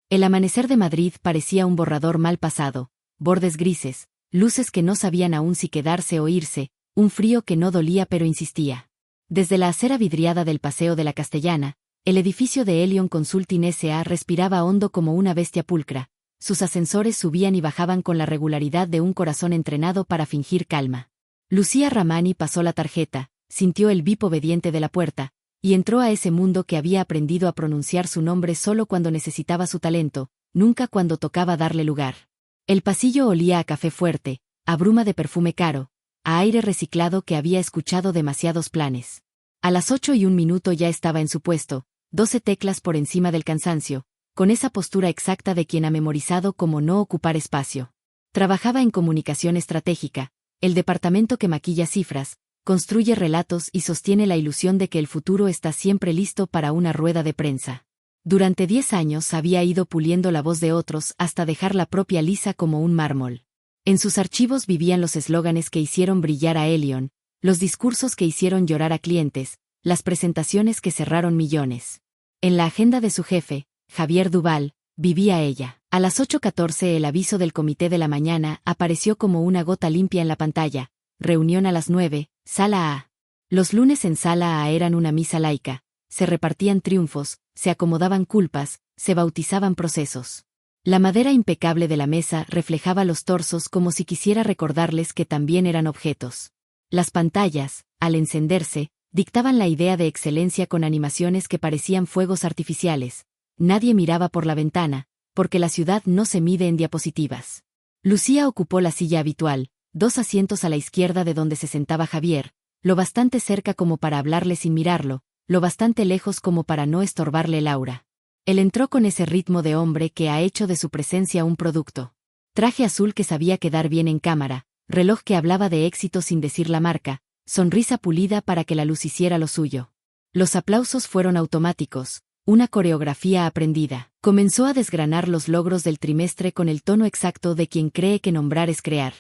El amanecer de Madrid parecía un borrador mal pasado, bordes grises, luces que no sabían aún si quedarse o irse, un frío que no dolía pero insistía. Desde la acera vidriada del Paseo de la Castellana, el edificio de Helion Consulting S.A. respiraba hondo como una bestia pulcra. Sus ascensores subían y bajaban con la regularidad de un corazón entrenado para fingir calma. Lucía Ramani pasó la tarjeta, sintió el bip obediente de la puerta, y entró a ese mundo que había aprendido a pronunciar su nombre solo cuando necesitaba su talento, nunca cuando tocaba darle lugar. El pasillo olía a café fuerte, a bruma de perfume caro, a aire reciclado que había escuchado demasiados planes. A las 8:01 ya estaba en su puesto, 12 teclas por encima del cansancio, con esa postura exacta de quien ha memorizado cómo no ocupar espacio. Trabajaba en comunicación estratégica, el departamento que maquilla cifras, construye relatos y sostiene la ilusión de que el futuro está siempre listo para una rueda de prensa. Durante 10 años había ido puliendo la voz de otros hasta dejar la propia lisa como un mármol. En sus archivos vivían los eslóganes que hicieron brillar a Helion, los discursos que hicieron llorar a clientes, las presentaciones que cerraron millones. En la agenda de su jefe, Javier Duval, vivía ella. A las 8:14 el aviso del comité de la mañana apareció como una gota limpia en la pantalla. Reunión a las 9, Sala A. Los lunes en Sala A eran una misa laica. Se repartían triunfos, se acomodaban culpas, se bautizaban procesos. La madera impecable de la mesa reflejaba los torsos como si quisiera recordarles que también eran objetos. Las pantallas, al encenderse, dictaban la idea de excelencia con animaciones que parecían fuegos artificiales. Nadie miraba por la ventana, porque la ciudad no se mide en diapositivas. Lucía ocupó la silla habitual, 2 asientos a la izquierda de donde se sentaba Javier, lo bastante cerca como para hablarle sin mirarlo, lo bastante lejos como para no estorbarle el aura. Él entró con ese ritmo de hombre que ha hecho de su presencia un producto. Traje azul que sabía quedar bien en cámara, reloj que hablaba de éxito sin decir la marca, sonrisa pulida para que la luz hiciera lo suyo. Los aplausos fueron automáticos, una coreografía aprendida. Comenzó a desgranar los logros del trimestre con el tono exacto de quien cree que nombrar es crear.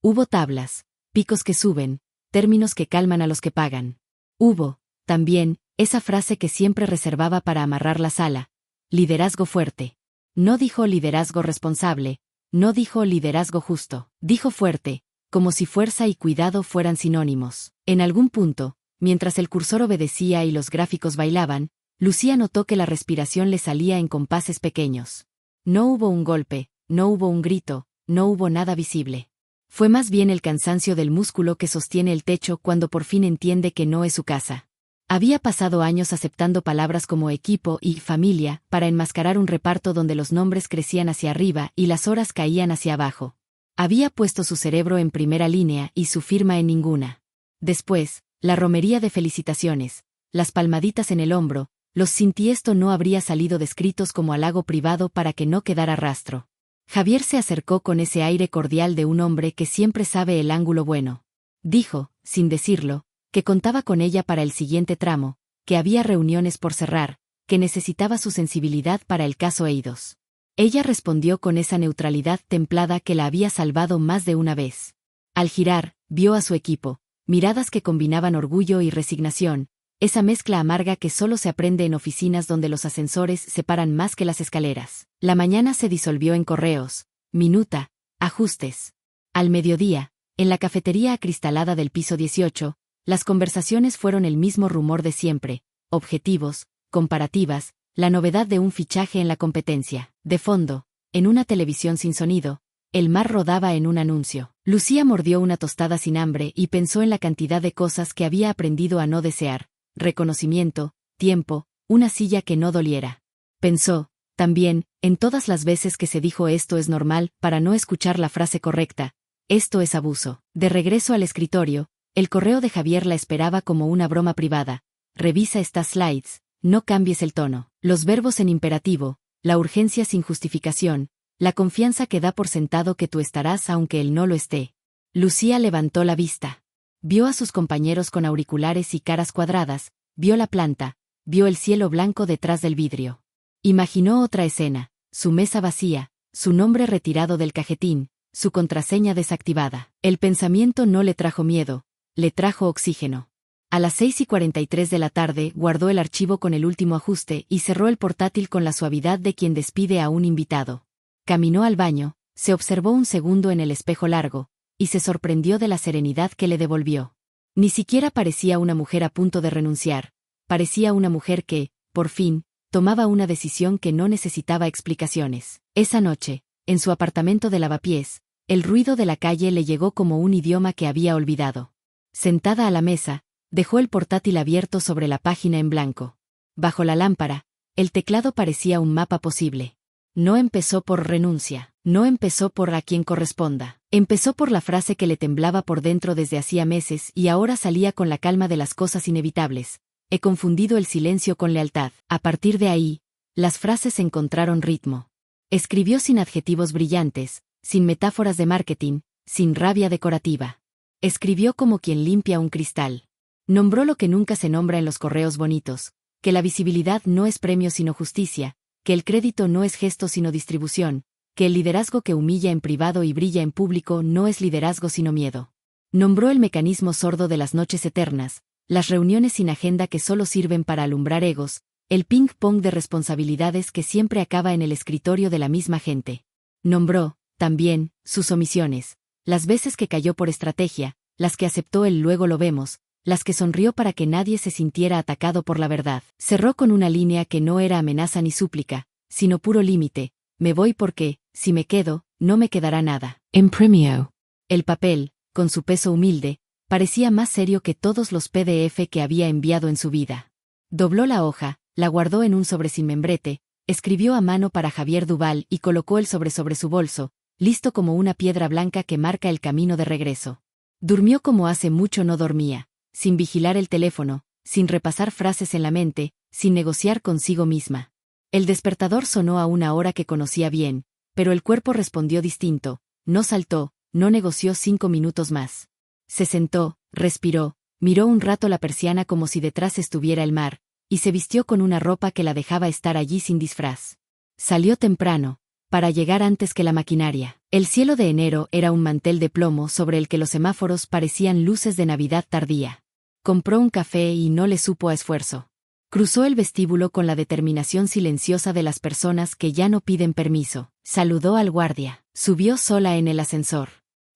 Hubo tablas, picos que suben, términos que calman a los que pagan. Hubo, también, esa frase que siempre reservaba para amarrar la sala. Liderazgo fuerte. No dijo liderazgo responsable, no dijo liderazgo justo, dijo fuerte, como si fuerza y cuidado fueran sinónimos. En algún punto, mientras el cursor obedecía y los gráficos bailaban, Lucía notó que la respiración le salía en compases pequeños. No hubo un golpe, no hubo un grito, no hubo nada visible. Fue más bien el cansancio del músculo que sostiene el techo cuando por fin entiende que no es su casa. Había pasado años aceptando palabras como equipo y familia para enmascarar un reparto donde los nombres crecían hacia arriba y las horas caían hacia abajo. Había puesto su cerebro en primera línea y su firma en ninguna. Después, la romería de felicitaciones, las palmaditas en el hombro, los sintiesto no habría salido descritos como halago privado para que no quedara rastro. Javier se acercó con ese aire cordial de un hombre que siempre sabe el ángulo bueno. Dijo, sin decirlo, que contaba con ella para el siguiente tramo, que había reuniones por cerrar, que necesitaba su sensibilidad para el caso Eidos. Ella respondió con esa neutralidad templada que la había salvado más de una vez. Al girar, vio a su equipo, miradas que combinaban orgullo y resignación, esa mezcla amarga que solo se aprende en oficinas donde los ascensores separan más que las escaleras. La mañana se disolvió en correos, minuta, ajustes. Al mediodía, en la cafetería acristalada del piso 18, las conversaciones fueron el mismo rumor de siempre, objetivos, comparativas, la novedad de un fichaje en la competencia. De fondo, en una televisión sin sonido, el mar rodaba en un anuncio. Lucía mordió una tostada sin hambre y pensó en la cantidad de cosas que había aprendido a no desear. Reconocimiento, tiempo, una silla que no doliera. Pensó, también, en todas las veces que se dijo esto es normal para no escuchar la frase correcta, esto es abuso. De regreso al escritorio, el correo de Javier la esperaba como una broma privada. Revisa estas slides, no cambies el tono. Los verbos en imperativo, la urgencia sin justificación, la confianza que da por sentado que tú estarás aunque él no lo esté. Lucía levantó la vista. Vio a sus compañeros con auriculares y caras cuadradas, vio la planta, vio el cielo blanco detrás del vidrio. Imaginó otra escena, su mesa vacía, su nombre retirado del cajetín, su contraseña desactivada. El pensamiento no le trajo miedo, le trajo oxígeno. A las 6:43 de la tarde guardó el archivo con el último ajuste y cerró el portátil con la suavidad de quien despide a un invitado. Caminó al baño, se observó un segundo en el espejo largo, y se sorprendió de la serenidad que le devolvió. Ni siquiera parecía una mujer a punto de renunciar, parecía una mujer que, por fin, tomaba una decisión que no necesitaba explicaciones. Esa noche, en su apartamento de Lavapiés, el ruido de la calle le llegó como un idioma que había olvidado. Sentada a la mesa, dejó el portátil abierto sobre la página en blanco. Bajo la lámpara, el teclado parecía un mapa posible. No empezó por renuncia, no empezó por a quien corresponda. Empezó por la frase que le temblaba por dentro desde hacía meses y ahora salía con la calma de las cosas inevitables. He confundido el silencio con lealtad. A partir de ahí, las frases encontraron ritmo. Escribió sin adjetivos brillantes, sin metáforas de marketing, sin rabia decorativa. Escribió como quien limpia un cristal. Nombró lo que nunca se nombra en los correos bonitos, que la visibilidad no es premio sino justicia, que el crédito no es gesto sino distribución, que el liderazgo que humilla en privado y brilla en público no es liderazgo sino miedo. Nombró el mecanismo sordo de las noches eternas, las reuniones sin agenda que solo sirven para alumbrar egos, el ping-pong de responsabilidades que siempre acaba en el escritorio de la misma gente. Nombró, también, sus omisiones, las veces que cayó por estrategia, las que aceptó el luego lo vemos, las que sonrió para que nadie se sintiera atacado por la verdad. Cerró con una línea que no era amenaza ni súplica, sino puro límite: me voy porque, si me quedo, no me quedará nada. Imprimió. El papel, con su peso humilde, parecía más serio que todos los PDF que había enviado en su vida. Dobló la hoja, la guardó en un sobre sin membrete, escribió a mano para Javier Duval y colocó el sobre su bolso, listo como una piedra blanca que marca el camino de regreso. Durmió como hace mucho no dormía, sin vigilar el teléfono, sin repasar frases en la mente, sin negociar consigo misma. El despertador sonó a una hora que conocía bien, pero el cuerpo respondió distinto, no saltó, no negoció 5 minutos más. Se sentó, respiró, miró un rato la persiana como si detrás estuviera el mar, y se vistió con una ropa que la dejaba estar allí sin disfraz. Salió temprano, para llegar antes que la maquinaria. El cielo de enero era un mantel de plomo sobre el que los semáforos parecían luces de Navidad tardía. Compró un café y no le supo a esfuerzo. Cruzó el vestíbulo con la determinación silenciosa de las personas que ya no piden permiso. Saludó al guardia. Subió sola en el ascensor.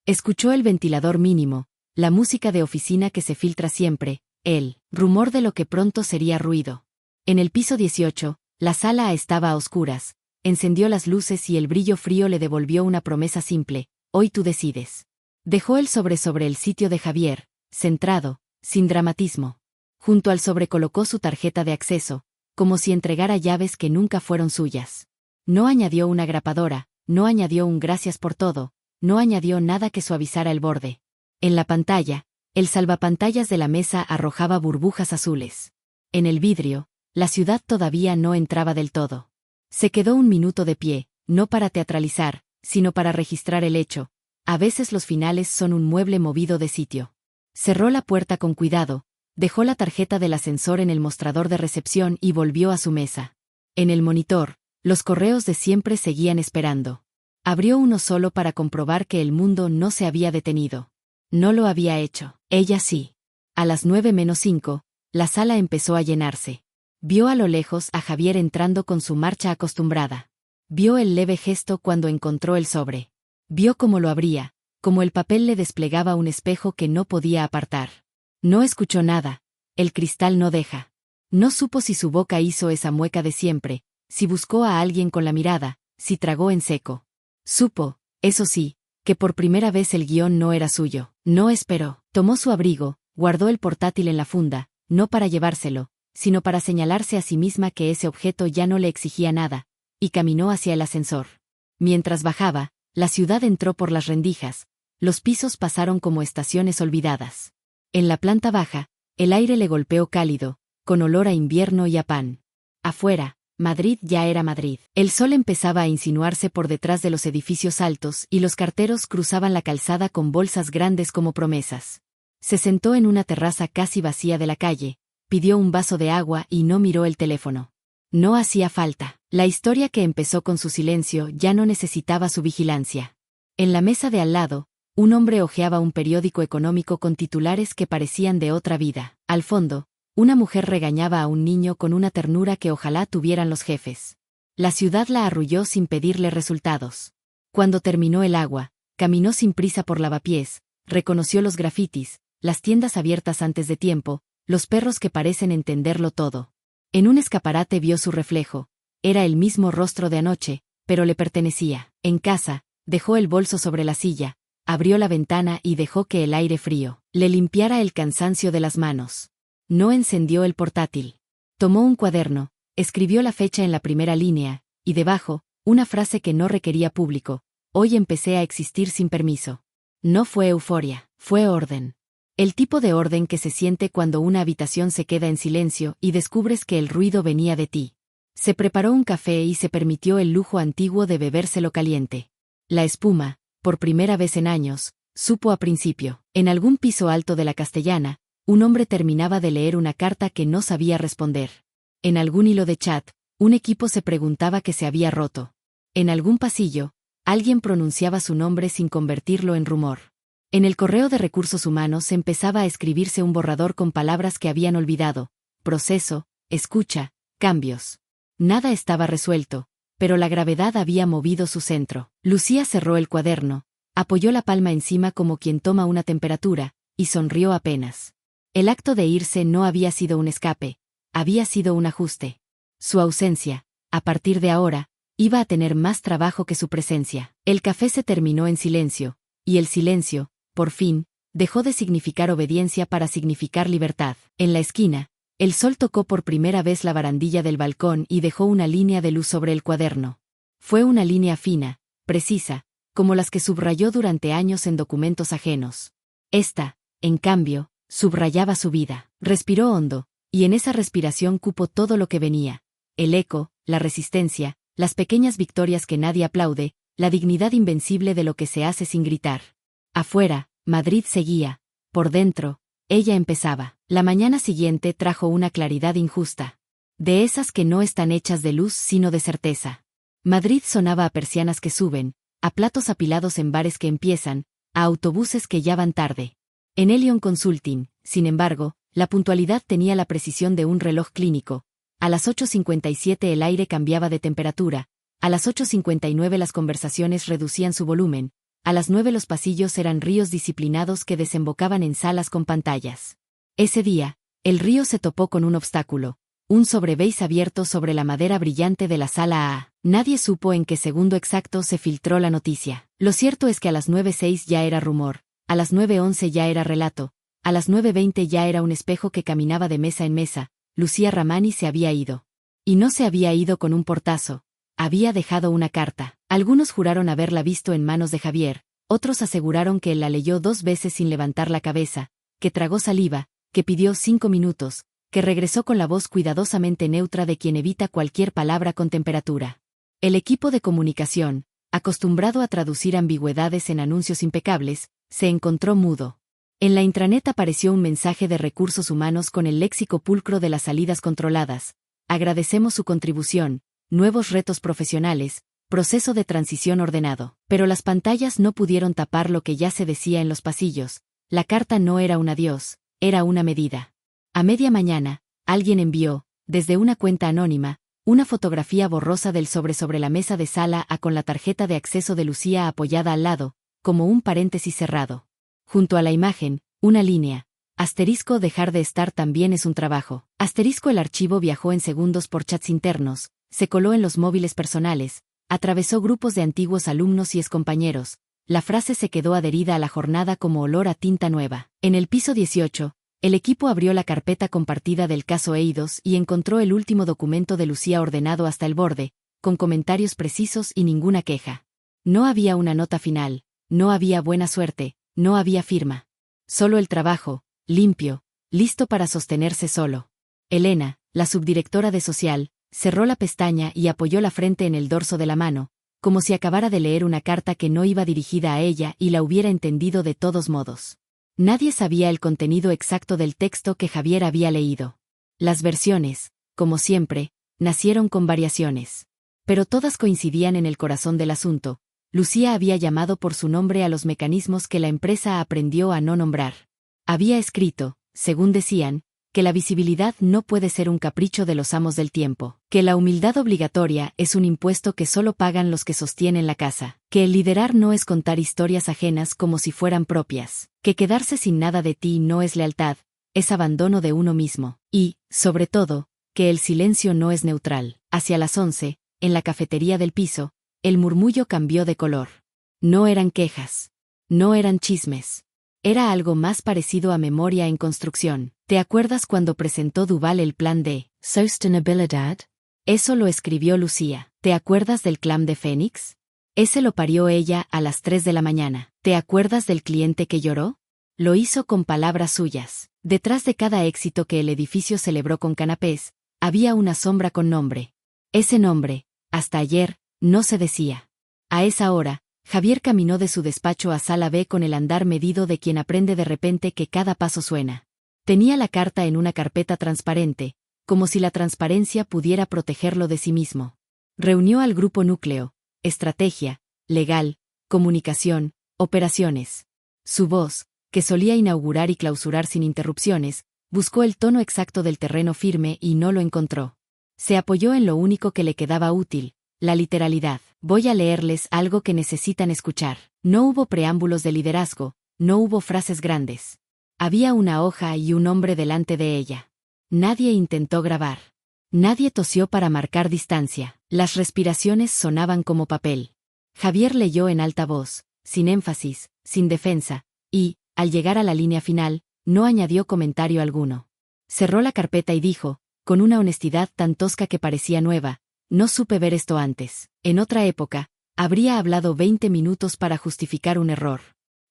Escuchó el ventilador mínimo, la música de oficina que se filtra siempre, el rumor de lo que pronto sería ruido. En el piso 18, la sala estaba a oscuras. Encendió las luces y el brillo frío le devolvió una promesa simple: hoy tú decides. Dejó el sobre el sitio de Javier, centrado, sin dramatismo. Junto al sobre colocó su tarjeta de acceso, como si entregara llaves que nunca fueron suyas. No añadió una grapadora, no añadió un gracias por todo, no añadió nada que suavizara el borde. En la pantalla, el salvapantallas de la mesa arrojaba burbujas azules. En el vidrio, la ciudad todavía no entraba del todo. Se quedó un minuto de pie, no para teatralizar, sino para registrar el hecho. A veces los finales son un mueble movido de sitio. Cerró la puerta con cuidado, dejó la tarjeta del ascensor en el mostrador de recepción y volvió a su mesa. En el monitor, los correos de siempre seguían esperando. Abrió uno solo para comprobar que el mundo no se había detenido. No lo había hecho. Ella sí. A las 9:05, la sala empezó a llenarse. Vio a lo lejos a Javier entrando con su marcha acostumbrada. Vio el leve gesto cuando encontró el sobre. Vio cómo lo abría, como el papel le desplegaba un espejo que no podía apartar. No escuchó nada. El cristal no deja. No supo si su boca hizo esa mueca de siempre, si buscó a alguien con la mirada, si tragó en seco. Supo, eso sí, que por primera vez el guión no era suyo. No esperó. Tomó su abrigo, guardó el portátil en la funda, no para llevárselo, sino para señalarse a sí misma que ese objeto ya no le exigía nada, y caminó hacia el ascensor. Mientras bajaba, la ciudad entró por las rendijas, los pisos pasaron como estaciones olvidadas. En la planta baja, el aire le golpeó cálido, con olor a invierno y a pan. Afuera, Madrid ya era Madrid. El sol empezaba a insinuarse por detrás de los edificios altos y los carteros cruzaban la calzada con bolsas grandes como promesas. Se sentó en una terraza casi vacía de la calle, pidió un vaso de agua y no miró el teléfono. No hacía falta. La historia que empezó con su silencio ya no necesitaba su vigilancia. En la mesa de al lado, Un hombre hojeaba un periódico económico con titulares que parecían de otra vida. Al fondo, una mujer regañaba a un niño con una ternura que ojalá tuvieran los jefes. La ciudad la arrulló sin pedirle resultados. Cuando terminó el agua, caminó sin prisa por lavapiés, reconoció los grafitis, las tiendas abiertas antes de tiempo, los perros que parecen entenderlo todo. En un escaparate vio su reflejo. Era el mismo rostro de anoche, pero le pertenecía. En casa, dejó el bolso sobre la silla, abrió la ventana y dejó que el aire frío le limpiara el cansancio de las manos. No encendió el portátil. Tomó un cuaderno, escribió la fecha en la primera línea, y debajo, una frase que no requería público: hoy empecé a existir sin permiso. No fue euforia, fue orden. El tipo de orden que se siente cuando una habitación se queda en silencio y descubres que el ruido venía de ti. Se preparó un café y se permitió el lujo antiguo de bebérselo caliente. La espuma, por primera vez en años, supo a principio. En algún piso alto de la Castellana, un hombre terminaba de leer una carta que no sabía responder. En algún hilo de chat, un equipo se preguntaba qué se había roto. En algún pasillo, alguien pronunciaba su nombre sin convertirlo en rumor. En el correo de recursos humanos empezaba a escribirse un borrador con palabras que habían olvidado: proceso, escucha, cambios. Nada estaba resuelto, pero la gravedad había movido su centro. Lucía cerró el cuaderno, apoyó la palma encima como quien toma una temperatura, y sonrió apenas. El acto de irse no había sido un escape, había sido un ajuste. Su ausencia, a partir de ahora, iba a tener más trabajo que su presencia. El café se terminó en silencio, y el silencio, por fin, dejó de significar obediencia para significar libertad. En la esquina, el sol tocó por primera vez la barandilla del balcón y dejó una línea de luz sobre el cuaderno. Fue una línea fina, precisa, como las que subrayó durante años en documentos ajenos. Esta, en cambio, subrayaba su vida. Respiró hondo, y en esa respiración cupo todo lo que venía: el eco, la resistencia, las pequeñas victorias que nadie aplaude, la dignidad invencible de lo que se hace sin gritar. Afuera, Madrid seguía. Por dentro, ella empezaba. La mañana siguiente trajo una claridad injusta. De esas que no están hechas de luz sino de certeza. Madrid sonaba a persianas que suben, a platos apilados en bares que empiezan, a autobuses que ya van tarde. En Elion Consulting, sin embargo, la puntualidad tenía la precisión de un reloj clínico. A las 8:57 el aire cambiaba de temperatura, a las 8:59 las conversaciones reducían su volumen, a las 9 los pasillos eran ríos disciplinados que desembocaban en salas con pantallas. Ese día, el río se topó con un obstáculo, un sobreveis abierto sobre la madera brillante de la sala A. Nadie supo en qué segundo exacto se filtró la noticia. Lo cierto es que a las 9:06 ya era rumor, a las 9:11 ya era relato, a las 9:20 ya era un espejo que caminaba de mesa en mesa. Lucía Ramani se había ido. Y no se había ido con un portazo. Había dejado una carta. Algunos juraron haberla visto en manos de Javier, otros aseguraron que él la leyó 2 veces sin levantar la cabeza, que tragó saliva, que pidió 5 minutos, que regresó con la voz cuidadosamente neutra de quien evita cualquier palabra con temperatura. El equipo de comunicación, acostumbrado a traducir ambigüedades en anuncios impecables, se encontró mudo. En la intranet apareció un mensaje de recursos humanos con el léxico pulcro de las salidas controladas: agradecemos su contribución, nuevos retos profesionales, proceso de transición ordenado. Pero las pantallas no pudieron tapar lo que ya se decía en los pasillos: la carta no era un adiós, era una medida. A media mañana, alguien envió, desde una cuenta anónima, una fotografía borrosa del sobre la mesa de sala A con la tarjeta de acceso de Lucía apoyada al lado, como un paréntesis cerrado. Junto a la imagen, una línea: asterisco dejar de estar también es un trabajo. Asterisco el archivo viajó en segundos por chats internos, se coló en los móviles personales, atravesó grupos de antiguos alumnos y excompañeros. La frase se quedó adherida a la jornada como olor a tinta nueva. En el piso 18, el equipo abrió la carpeta compartida del caso Eidos y encontró el último documento de Lucía ordenado hasta el borde, con comentarios precisos y ninguna queja. No había una nota final, no había buena suerte, no había firma. Solo el trabajo, limpio, listo para sostenerse solo. Elena, la subdirectora de social, cerró la pestaña y apoyó la frente en el dorso de la mano, como si acabara de leer una carta que no iba dirigida a ella y la hubiera entendido de todos modos. Nadie sabía el contenido exacto del texto que Javier había leído. Las versiones, como siempre, nacieron con variaciones. Pero todas coincidían en el corazón del asunto: Lucía había llamado por su nombre a los mecanismos que la empresa aprendió a no nombrar. Había escrito, según decían, que la visibilidad no puede ser un capricho de los amos del tiempo, que la humildad obligatoria es un impuesto que solo pagan los que sostienen la casa, que el liderar no es contar historias ajenas como si fueran propias, que quedarse sin nada de ti no es lealtad, es abandono de uno mismo, y, sobre todo, que el silencio no es neutral. Hacia las 11, en la cafetería del piso, el murmullo cambió de color. No eran quejas. No eran chismes. Era algo más parecido a memoria en construcción. ¿Te acuerdas cuando presentó Duval el plan de Sustainabilidad? Eso lo escribió Lucía. ¿Te acuerdas del clam de Fénix? Ese lo parió ella a las 3 de la mañana. ¿Te acuerdas del cliente que lloró? Lo hizo con palabras suyas. Detrás de cada éxito que el edificio celebró con canapés, había una sombra con nombre. Ese nombre, hasta ayer, no se decía. A esa hora, Javier caminó de su despacho a Sala B con el andar medido de quien aprende de repente que cada paso suena. Tenía la carta en una carpeta transparente, como si la transparencia pudiera protegerlo de sí mismo. Reunió al grupo núcleo, estrategia, legal, comunicación, operaciones. Su voz, que solía inaugurar y clausurar sin interrupciones, buscó el tono exacto del terreno firme y no lo encontró. Se apoyó en lo único que le quedaba útil, la literalidad. Voy a leerles algo que necesitan escuchar. No hubo preámbulos de liderazgo, no hubo frases grandes. Había una hoja y un hombre delante de ella. Nadie intentó grabar. Nadie tosió para marcar distancia. Las respiraciones sonaban como papel. Javier leyó en alta voz, sin énfasis, sin defensa, y, al llegar a la línea final, no añadió comentario alguno. Cerró la carpeta y dijo, con una honestidad tan tosca que parecía nueva, no supe ver esto antes. En otra época, habría hablado 20 minutos para justificar un error.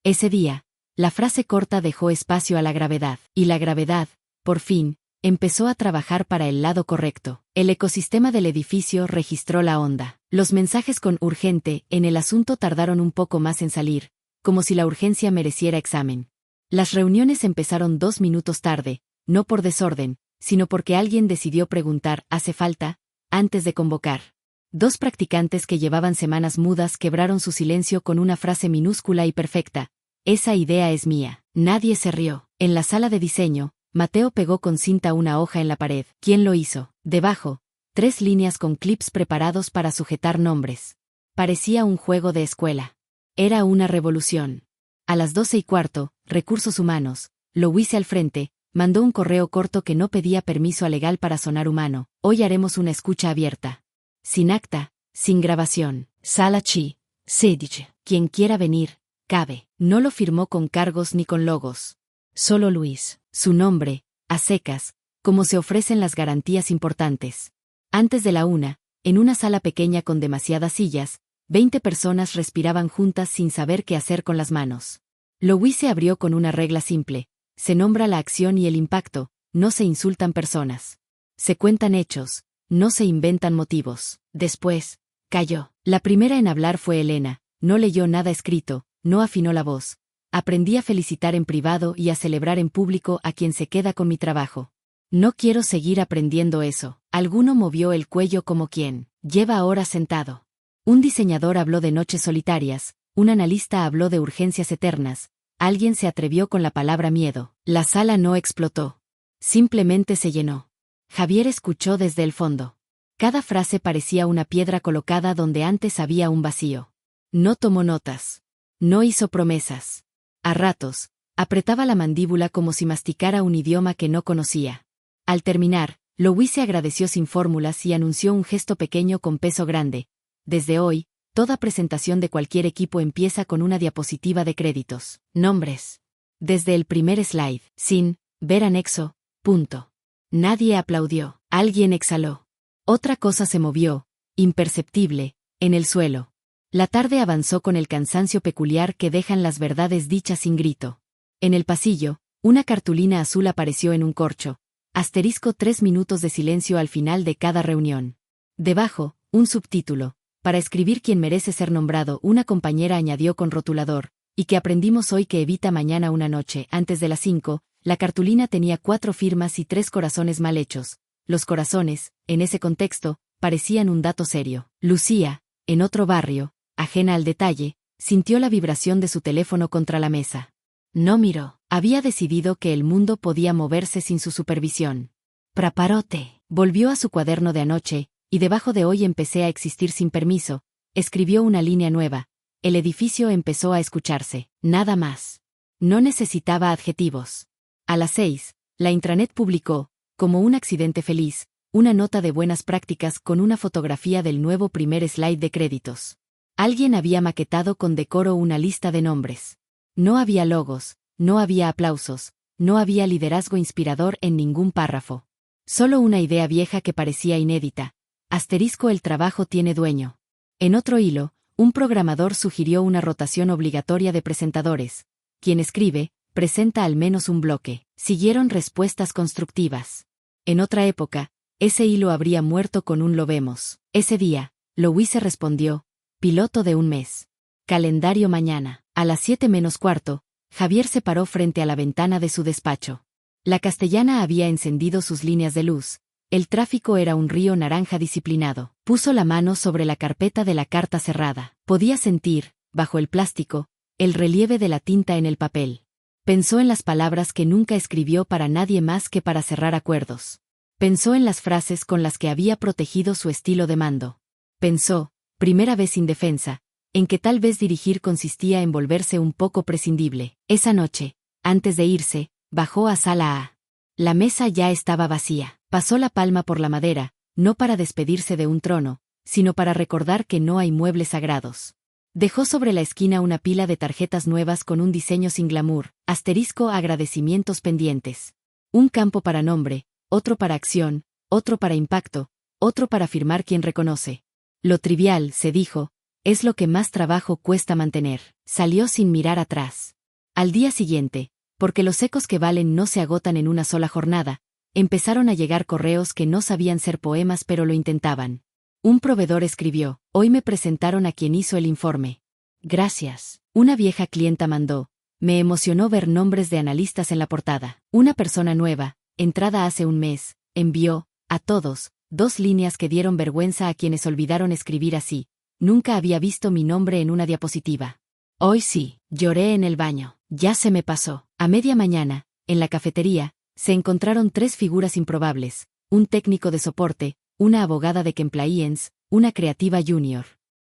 Ese día, la frase corta dejó espacio a la gravedad, y la gravedad, por fin, empezó a trabajar para el lado correcto. El ecosistema del edificio registró la onda. Los mensajes con urgente en el asunto tardaron un poco más en salir, como si la urgencia mereciera examen. Las reuniones empezaron 2 minutos tarde, no por desorden, sino porque alguien decidió preguntar, ¿hace falta?, antes de convocar. 2 practicantes que llevaban semanas mudas quebraron su silencio con una frase minúscula y perfecta. Esa idea es mía. Nadie se rió. En la sala de diseño, Mateo pegó con cinta una hoja en la pared. ¿Quién lo hizo? Debajo, 3 líneas con clips preparados para sujetar nombres. Parecía un juego de escuela. Era una revolución. A las 12:15, Recursos Humanos, lo hice al frente, mandó un correo corto que no pedía permiso a legal para sonar humano. Hoy haremos una escucha abierta. Sin acta, sin grabación. Sala Chi, 16. Quien quiera venir, cabe. No lo firmó con cargos ni con logos. Solo Luis. Su nombre, a secas, como se ofrecen las garantías importantes. Antes de la 1, en una sala pequeña con demasiadas sillas, 20 personas respiraban juntas sin saber qué hacer con las manos. Louis se abrió con una regla simple. Se nombra la acción y el impacto, no se insultan personas. Se cuentan hechos, no se inventan motivos. Después, calló. La primera en hablar fue Elena, no leyó nada escrito, no afinó la voz. Aprendí a felicitar en privado y a celebrar en público a quien se queda con mi trabajo. No quiero seguir aprendiendo eso. Alguno movió el cuello como quien lleva horas sentado. Un diseñador habló de noches solitarias, un analista habló de urgencias eternas. Alguien se atrevió con la palabra miedo. La sala no explotó. Simplemente se llenó. Javier escuchó desde el fondo. Cada frase parecía una piedra colocada donde antes había un vacío. No tomó notas. No hizo promesas. A ratos, apretaba la mandíbula como si masticara un idioma que no conocía. Al terminar, Louis se agradeció sin fórmulas y anunció un gesto pequeño con peso grande. Desde hoy, toda presentación de cualquier equipo empieza con una diapositiva de créditos, nombres. Desde el primer slide, sin ver anexo, punto. Nadie aplaudió. Alguien exhaló. Otra cosa se movió, imperceptible, en el suelo. La tarde avanzó con el cansancio peculiar que dejan las verdades dichas sin grito. En el pasillo, una cartulina azul apareció en un corcho. Asterisco 3 minutos de silencio al final de cada reunión. Debajo, un subtítulo. Para escribir quien merece ser nombrado, una compañera añadió con rotulador, y que aprendimos hoy que evita mañana una noche. Antes de las 5, la cartulina tenía 4 firmas y 3 corazones mal hechos. Los corazones, en ese contexto, parecían un dato serio. Lucía, en otro barrio, ajena al detalle, sintió la vibración de su teléfono contra la mesa. No miró. Había decidido que el mundo podía moverse sin su supervisión. Praparote. Volvió a su cuaderno de anoche, y debajo de hoy empecé a existir sin permiso. Escribió una línea nueva. El edificio empezó a escucharse. Nada más. No necesitaba adjetivos. A las 6, la intranet publicó, como un accidente feliz, una nota de buenas prácticas con una fotografía del nuevo primer slide de créditos. Alguien había maquetado con decoro una lista de nombres. No había logos, no había aplausos, no había liderazgo inspirador en ningún párrafo. Solo una idea vieja que parecía inédita. Asterisco: el trabajo tiene dueño. En otro hilo, un programador sugirió una rotación obligatoria de presentadores. Quien escribe, presenta al menos un bloque. Siguieron respuestas constructivas. En otra época, ese hilo habría muerto con un "lo vemos". Ese día, Louise respondió: piloto de un mes. Calendario mañana. A las 7 menos cuarto, Javier se paró frente a la ventana de su despacho. La Castellana había encendido sus líneas de luz. El tráfico era un río naranja disciplinado. Puso la mano sobre la carpeta de la carta cerrada. Podía sentir, bajo el plástico, el relieve de la tinta en el papel. Pensó en las palabras que nunca escribió para nadie más que para cerrar acuerdos. Pensó en las frases con las que había protegido su estilo de mando. Pensó, primera vez indefensa, en que tal vez dirigir consistía en volverse un poco prescindible. Esa noche, antes de irse, bajó a sala A. La mesa ya estaba vacía. Pasó la palma por la madera, no para despedirse de un trono, sino para recordar que no hay muebles sagrados. Dejó sobre la esquina una pila de tarjetas nuevas con un diseño sin glamour, asterisco: agradecimientos pendientes. Un campo para nombre, otro para acción, otro para impacto, otro para firmar quien reconoce. Lo trivial, se dijo, es lo que más trabajo cuesta mantener. Salió sin mirar atrás. Al día siguiente, porque los ecos que valen no se agotan en una sola jornada, empezaron a llegar correos que no sabían ser poemas pero lo intentaban. Un proveedor escribió: hoy me presentaron a quien hizo el informe. Gracias. Una vieja clienta mandó: me emocionó ver nombres de analistas en la portada. Una persona nueva, entrada hace un mes, envió, a todos, 2 líneas que dieron vergüenza a quienes olvidaron escribir así: nunca había visto mi nombre en una diapositiva. Hoy sí, lloré en el baño. Ya se me pasó. A media mañana, en la cafetería, se encontraron 3 figuras improbables: un técnico de soporte, una abogada de compliance, una creativa junior.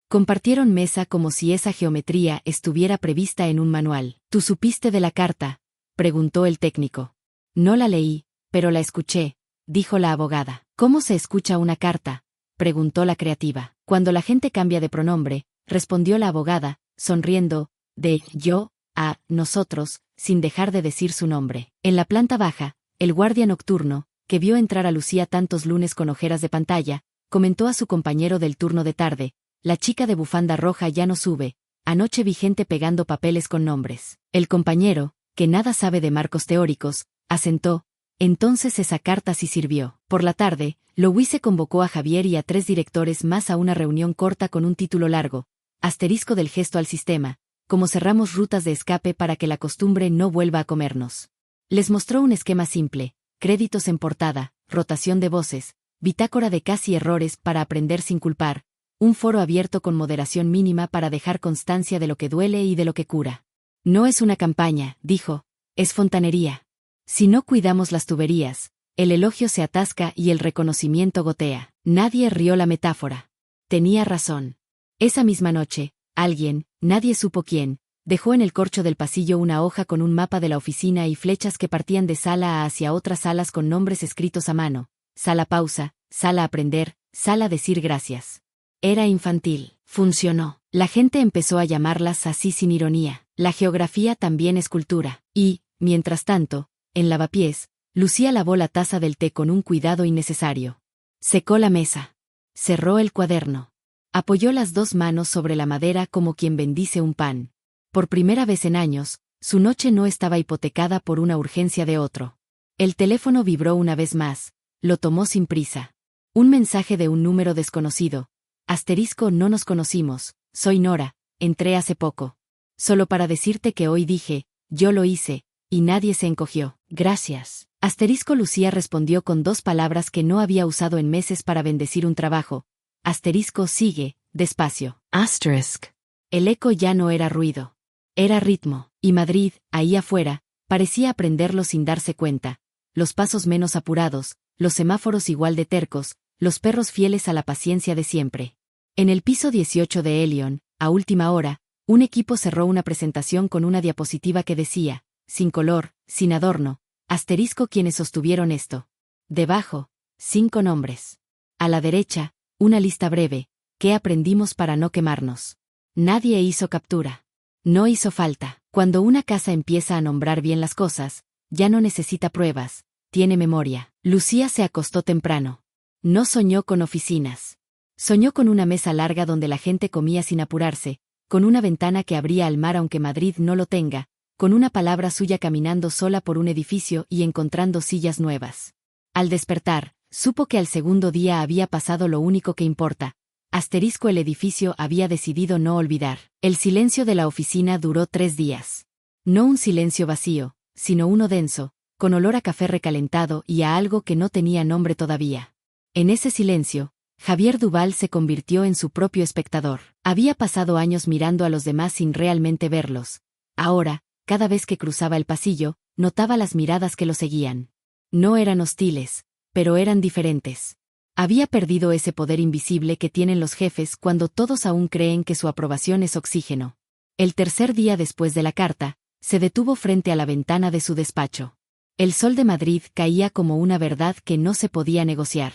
Compartieron mesa como si esa geometría estuviera prevista en un manual. ¿Tú supiste de la carta?, preguntó el técnico. No la leí, pero la escuché, dijo la abogada. ¿Cómo se escucha una carta?, preguntó la creativa. Cuando la gente cambia de pronombre, respondió la abogada, sonriendo, de yo a nosotros, sin dejar de decir su nombre. En la planta baja, el guardia nocturno, que vio entrar a Lucía tantos lunes con ojeras de pantalla, comentó a su compañero del turno de tarde: la chica de bufanda roja ya no sube, anoche vi gente pegando papeles con nombres. El compañero, que nada sabe de marcos teóricos, asentó: entonces esa carta sí sirvió. Por la tarde, Louise convocó a Javier y a 3 directores más a una reunión corta con un título largo: asterisco del gesto al sistema, como cerramos rutas de escape para que la costumbre no vuelva a comernos. Les mostró un esquema simple: créditos en portada, rotación de voces, bitácora de casi errores para aprender sin culpar, un foro abierto con moderación mínima para dejar constancia de lo que duele y de lo que cura. No es una campaña, dijo, es fontanería. Si no cuidamos las tuberías, el elogio se atasca y el reconocimiento gotea. Nadie rió la metáfora. Tenía razón. Esa misma noche, alguien, nadie supo quién, dejó en el corcho del pasillo una hoja con un mapa de la oficina y flechas que partían de sala A hacia otras salas con nombres escritos a mano: sala pausa, sala aprender, sala decir gracias. Era infantil. Funcionó. La gente empezó a llamarlas así sin ironía. La geografía también es cultura. Y, mientras tanto, en lavapiés, Lucía lavó la taza del té con un cuidado innecesario. Secó la mesa. Cerró el cuaderno. Apoyó las 2 manos sobre la madera como quien bendice un pan. Por primera vez en años, su noche no estaba hipotecada por una urgencia de otro. El teléfono vibró una vez más. Lo tomó sin prisa. Un mensaje de un número desconocido. Asterisco: no nos conocimos, soy Nora, entré hace poco. Solo para decirte que hoy dije, yo lo hice, y nadie se encogió. Gracias. Asterisco: Lucía respondió con 2 palabras que no había usado en meses para bendecir un trabajo. Asterisco: sigue, despacio. Asterisk. El eco ya no era ruido. Era ritmo, y Madrid, ahí afuera, parecía aprenderlo sin darse cuenta. Los pasos menos apurados, los semáforos igual de tercos, los perros fieles a la paciencia de siempre. En el piso 18 de Helion, a última hora, un equipo cerró una presentación con una diapositiva que decía, sin color, sin adorno, asterisco quienes sostuvieron esto. Debajo, 5 nombres. A la derecha, una lista breve, ¿qué aprendimos para no quemarnos? Nadie hizo captura. No hizo falta. Cuando una casa empieza a nombrar bien las cosas, ya no necesita pruebas, tiene memoria. Lucía se acostó temprano. No soñó con oficinas. Soñó con una mesa larga donde la gente comía sin apurarse, con una ventana que abría al mar aunque Madrid no lo tenga, con una palabra suya caminando sola por un edificio y encontrando sillas nuevas. Al despertar, supo que al segundo día había pasado lo único que importa. El edificio había decidido no olvidar. El silencio de la oficina duró 3 días. No un silencio vacío, sino uno denso, con olor a café recalentado y a algo que no tenía nombre todavía. En ese silencio, Javier Duval se convirtió en su propio espectador. Había pasado años mirando a los demás sin realmente verlos. Ahora, cada vez que cruzaba el pasillo, notaba las miradas que lo seguían. No eran hostiles, pero eran diferentes. Había perdido ese poder invisible que tienen los jefes cuando todos aún creen que su aprobación es oxígeno. El tercer día después de la carta, se detuvo frente a la ventana de su despacho. El sol de Madrid caía como una verdad que no se podía negociar.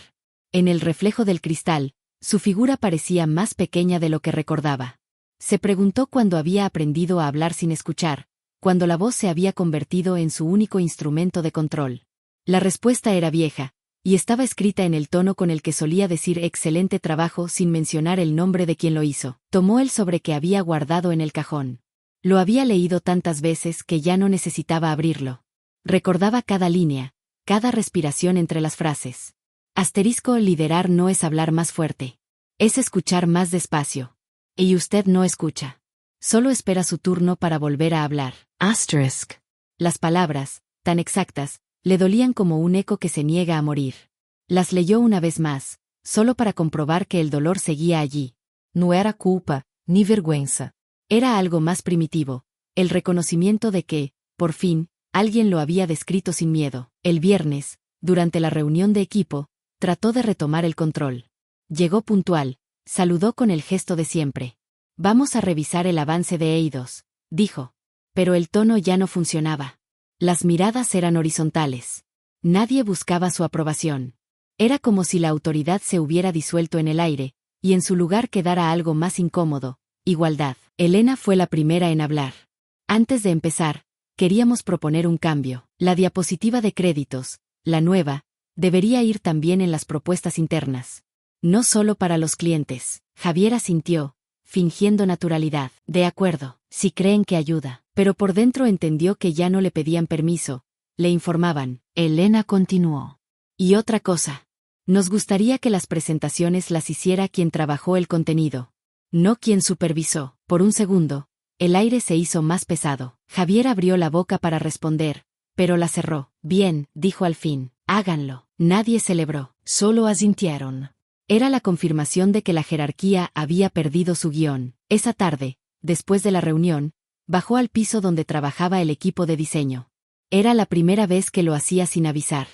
En el reflejo del cristal, su figura parecía más pequeña de lo que recordaba. Se preguntó cuándo había aprendido a hablar sin escuchar, cuando la voz se había convertido en su único instrumento de control. La respuesta era vieja, y estaba escrita en el tono con el que solía decir excelente trabajo sin mencionar el nombre de quien lo hizo. Tomó el sobre que había guardado en el cajón. Lo había leído tantas veces que ya no necesitaba abrirlo. Recordaba cada línea, cada respiración entre las frases. Liderar no es hablar más fuerte. Es escuchar más despacio. Y usted no escucha. Solo espera su turno para volver a hablar. Las palabras, tan exactas, le dolían como un eco que se niega a morir. Las leyó una vez más, solo para comprobar que el dolor seguía allí. No era culpa, ni vergüenza. Era algo más primitivo, el reconocimiento de que, por fin, alguien lo había descrito sin miedo. El viernes, durante la reunión de equipo, trató de retomar el control. Llegó puntual, saludó con el gesto de siempre. Vamos a revisar el avance de Eidos, dijo. Pero el tono ya no funcionaba. Las miradas eran horizontales. Nadie buscaba su aprobación. Era como si la autoridad se hubiera disuelto en el aire, y en su lugar quedara algo más incómodo, igualdad. Elena fue la primera en hablar. Antes de empezar, queríamos proponer un cambio. La diapositiva de créditos, la nueva, debería ir también en las propuestas internas. No solo para los clientes. Javier asintió, fingiendo naturalidad. De acuerdo, si creen que ayuda. Pero por dentro entendió que ya no le pedían permiso, le informaban. Elena continuó. Y otra cosa. Nos gustaría que las presentaciones las hiciera quien trabajó el contenido. No quien supervisó. Por un segundo, el aire se hizo más pesado. Javier abrió la boca para responder, pero la cerró. Bien, dijo al fin, háganlo. Nadie celebró, solo asintieron. Era la confirmación de que la jerarquía había perdido su guión. Esa tarde, después de la reunión, bajó al piso donde trabajaba el equipo de diseño. Era la primera vez que lo hacía sin avisar.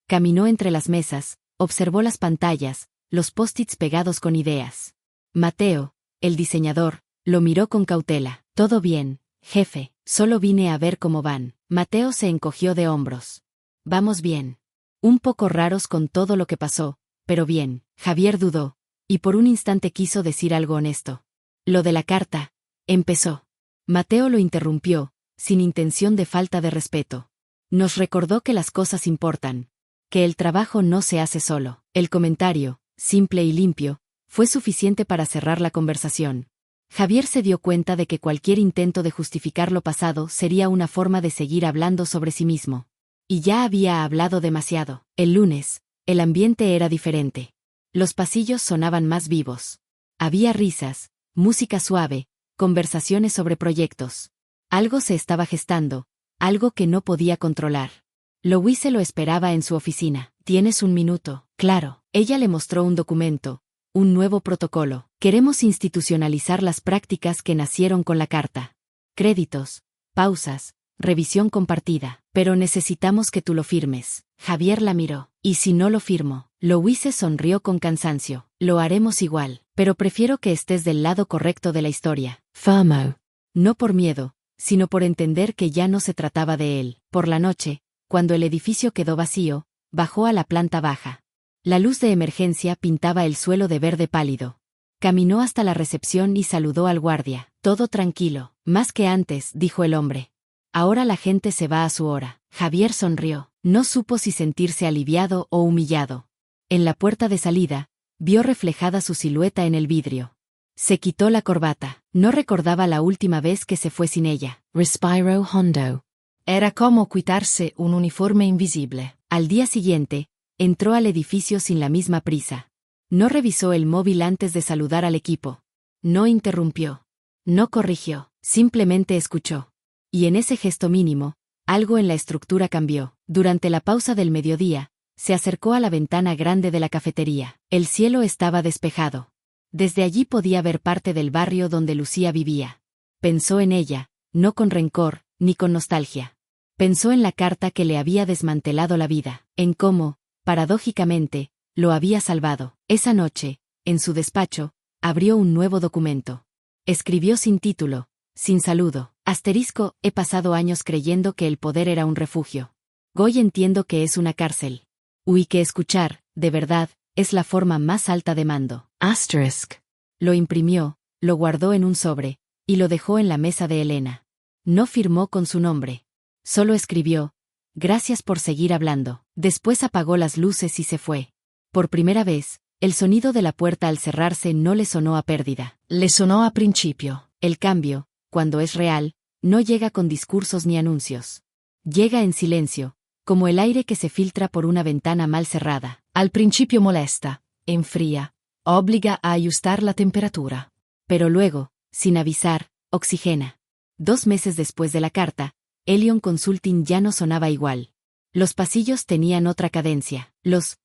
Caminó entre las mesas, observó las pantallas, los post-its pegados con ideas. Mateo, el diseñador, lo miró con cautela. Todo bien, jefe, solo vine a ver cómo van. Mateo se encogió de hombros. Vamos bien. Un poco raros con todo lo que pasó, pero bien. Javier dudó, y por un instante quiso decir algo honesto. Lo de la carta, empezó. Mateo lo interrumpió, sin intención de falta de respeto. Nos recordó que las cosas importan, que el trabajo no se hace solo. El comentario, simple y limpio, fue suficiente para cerrar la conversación. Javier se dio cuenta de que cualquier intento de justificar lo pasado sería una forma de seguir hablando sobre sí mismo. Y ya había hablado demasiado. El lunes, el ambiente era diferente. Los pasillos sonaban más vivos. Había risas, música suave, conversaciones sobre proyectos. Algo se estaba gestando, algo que no podía controlar. Louise lo esperaba en su oficina. ¿Tienes un minuto? Claro. Ella le mostró un documento, Un nuevo protocolo. Queremos institucionalizar las prácticas que nacieron con la carta. Créditos, pausas, revisión compartida. Pero necesitamos que tú lo firmes. Javier la miró. ¿Y si no lo firmo? Louise sonrió con cansancio. Lo haremos igual. Pero prefiero que estés del lado correcto de la historia. FOMO. No por miedo, sino por entender que ya no se trataba de él. Por la noche, cuando el edificio quedó vacío, bajó a la planta baja. La luz de emergencia pintaba el suelo de verde pálido. Caminó hasta la recepción y saludó al guardia. Todo tranquilo. Más que antes, dijo el hombre. Ahora la gente se va a su hora. Javier sonrió. No supo si sentirse aliviado o humillado. En la puerta de salida, vio reflejada su silueta en el vidrio. Se quitó la corbata. No recordaba la última vez que se fue sin ella. Respiro hondo. Era como quitarse un uniforme invisible. Al día siguiente, entró al edificio sin la misma prisa. No revisó el móvil antes de saludar al equipo. No interrumpió. No corrigió. Simplemente escuchó. Y en ese gesto mínimo, algo en la estructura cambió. Durante la pausa del mediodía, se acercó a la ventana grande de la cafetería. El cielo estaba despejado. Desde allí podía ver parte del barrio donde Lucía vivía. Pensó en ella, no con rencor, ni con nostalgia. Pensó en la carta que le había desmantelado la vida, en cómo, paradójicamente, lo había salvado. Esa noche, en su despacho, abrió un nuevo documento. Escribió sin título, sin saludo. Asterisco, he pasado años creyendo que el poder era un refugio. Hoy entiendo que es una cárcel. Uy, que escuchar, de verdad, es la forma más alta de mando. Asterisk. Lo imprimió, lo guardó en un sobre, y lo dejó en la mesa de Elena. No firmó con su nombre. Solo escribió, gracias por seguir hablando. Después apagó las luces y se fue. Por primera vez, el sonido de la puerta al cerrarse no le sonó a pérdida. Le sonó a principio. El cambio, cuando es real, no llega con discursos ni anuncios. Llega en silencio, como el aire que se filtra por una ventana mal cerrada. Al principio molesta, enfría, obliga a ajustar la temperatura. Pero luego, sin avisar, oxigena. 2 meses después de la carta, Elion Consulting ya no sonaba igual. Los pasillos tenían otra cadencia.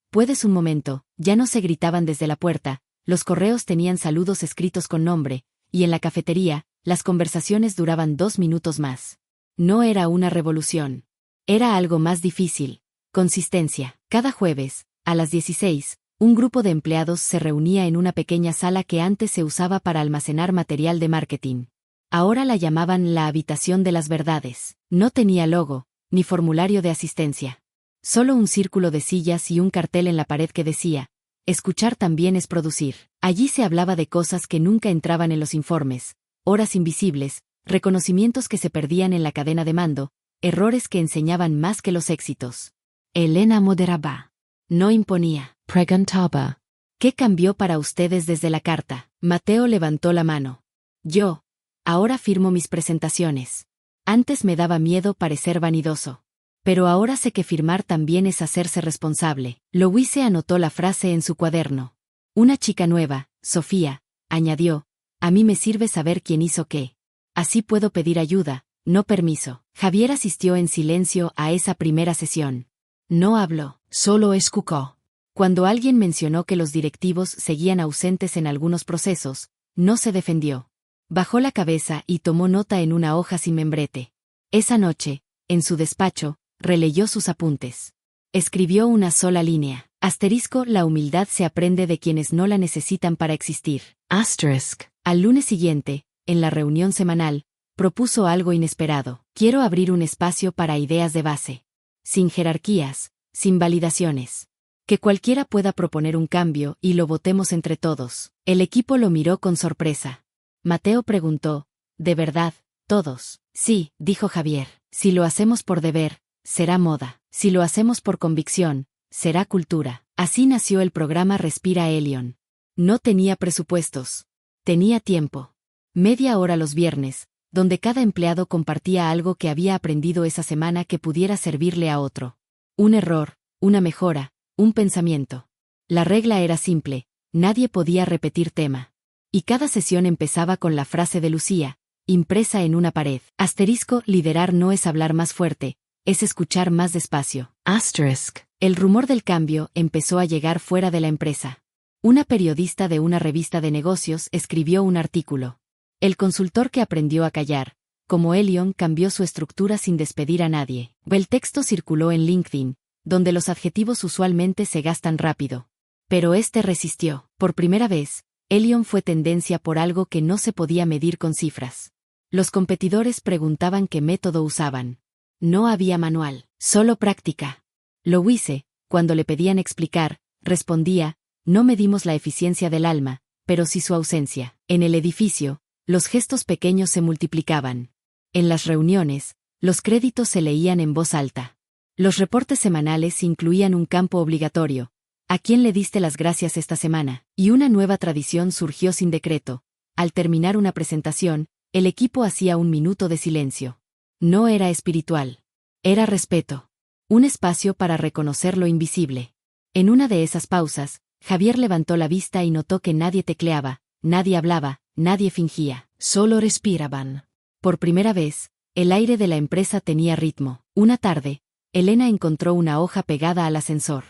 ¿Puedes un momento?, ya no se gritaban desde la puerta, los correos tenían saludos escritos con nombre, y en la cafetería, las conversaciones duraban 2 minutos más. No era una revolución. Era algo más difícil. Consistencia. Cada jueves, a las 16, un grupo de empleados se reunía en una pequeña sala que antes se usaba para almacenar material de marketing. Ahora la llamaban la habitación de las verdades. No tenía logo, ni formulario de asistencia. Solo un círculo de sillas y un cartel en la pared que decía, escuchar también es producir. Allí se hablaba de cosas que nunca entraban en los informes, horas invisibles, reconocimientos que se perdían en la cadena de mando, errores que enseñaban más que los éxitos. Elena moderaba. No imponía. Preguntaba. ¿Qué cambió para ustedes desde la carta? Mateo levantó la mano. Yo. Ahora firmo mis presentaciones. Antes me daba miedo parecer vanidoso. Pero ahora sé que firmar también es hacerse responsable. Louise anotó la frase en su cuaderno. Una chica nueva, Sofía, añadió, a mí me sirve saber quién hizo qué. Así puedo pedir ayuda, no permiso. Javier asistió en silencio a esa primera sesión. No habló, solo escuchó. Cuando alguien mencionó que los directivos seguían ausentes en algunos procesos, no se defendió. Bajó la cabeza y tomó nota en una hoja sin membrete. Esa noche, en su despacho, releyó sus apuntes. Escribió una sola línea. Asterisco, la humildad se aprende de quienes no la necesitan para existir. Asterisk. Al lunes siguiente, en la reunión semanal, propuso algo inesperado. Quiero abrir un espacio para ideas de base. Sin jerarquías, sin validaciones. Que cualquiera pueda proponer un cambio y lo votemos entre todos. El equipo lo miró con sorpresa. Mateo preguntó, ¿de verdad, todos? Sí, dijo Javier. Si lo hacemos por deber, será moda. Si lo hacemos por convicción, será cultura. Así nació el programa Respira Elion. No tenía presupuestos. Tenía tiempo. Media hora los viernes, donde cada empleado compartía algo que había aprendido esa semana que pudiera servirle a otro. Un error, una mejora, un pensamiento. La regla era simple, nadie podía repetir tema. Y cada sesión empezaba con la frase de Lucía, impresa en una pared. Asterisco, liderar no es hablar más fuerte, es escuchar más despacio. Asterisk. El rumor del cambio empezó a llegar fuera de la empresa. Una periodista de una revista de negocios escribió un artículo. El consultor que aprendió a callar, como Elion, cambió su estructura sin despedir a nadie. El texto circuló en LinkedIn, donde los adjetivos usualmente se gastan rápido. Pero este resistió. Por primera vez, Elion fue tendencia por algo que no se podía medir con cifras. Los competidores preguntaban qué método usaban. No había manual, solo práctica. Louise, cuando le pedían explicar, respondía: no medimos la eficiencia del alma, pero sí su ausencia. En el edificio, los gestos pequeños se multiplicaban. En las reuniones, los créditos se leían en voz alta. Los reportes semanales incluían un campo obligatorio: ¿a quién le diste las gracias esta semana? Y una nueva tradición surgió sin decreto. Al terminar una presentación, el equipo hacía un minuto de silencio. No era espiritual. Era respeto. Un espacio para reconocer lo invisible. En una de esas pausas, Javier levantó la vista y notó que nadie tecleaba, nadie hablaba, nadie fingía. Solo respiraban. Por primera vez, el aire de la empresa tenía ritmo. Una tarde, Elena encontró una hoja pegada al ascensor.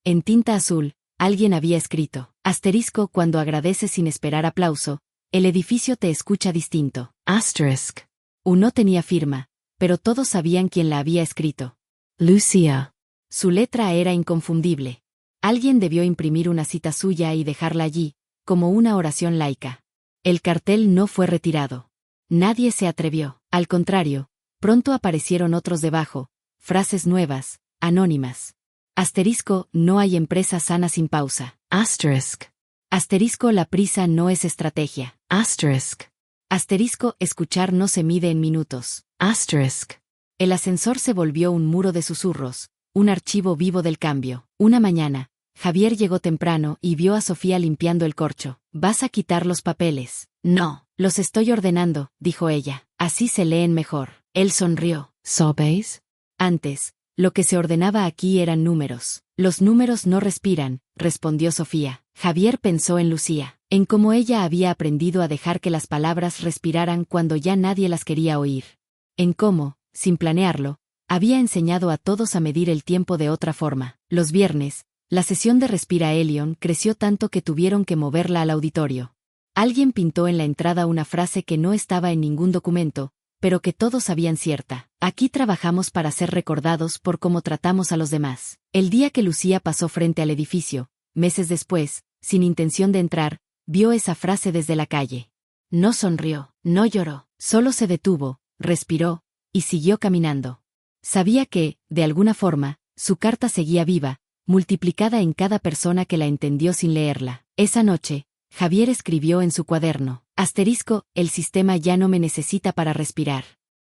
En tinta azul, alguien había escrito: asterisco, cuando agradeces sin esperar aplauso, el edificio te escucha distinto. Asterisk. No tenía firma, pero todos sabían quién la había escrito. Lucia. Su letra era inconfundible. Alguien debió imprimir una cita suya y dejarla allí, como una oración laica. El cartel no fue retirado. Nadie se atrevió. Al contrario, pronto aparecieron otros debajo, frases nuevas, anónimas. Asterisco, no hay empresa sana sin pausa. Asterisk. Asterisco, la prisa no es estrategia. Asterisk. Asterisco, escuchar no se mide en minutos. Asterisk. El ascensor se volvió un muro de susurros, un archivo vivo del cambio. Una mañana, Javier llegó temprano y vio a Sofía limpiando el corcho. ¿Vas a quitar los papeles? No, los estoy ordenando, dijo ella. Así se leen mejor. Él sonrió. ¿Sabéis? Antes, lo que se ordenaba aquí eran números. Los números no respiran, respondió Sofía. Javier pensó en Lucía, en cómo ella había aprendido a dejar que las palabras respiraran cuando ya nadie las quería oír. En cómo, sin planearlo, había enseñado a todos a medir el tiempo de otra forma. Los viernes, la sesión de Respira Elion creció tanto que tuvieron que moverla al auditorio. Alguien pintó en la entrada una frase que no estaba en ningún documento, pero que todos sabían cierta: aquí trabajamos para ser recordados por cómo tratamos a los demás. El día que Lucía pasó frente al edificio, meses después, sin intención de entrar, vio esa frase desde la calle. No sonrió, no lloró, solo se detuvo, respiró, y siguió caminando. Sabía que, de alguna forma, su carta seguía viva, multiplicada en cada persona que la entendió sin leerla. Esa noche, Javier escribió en su cuaderno: asterisco, el sistema ya no me necesita para respirar.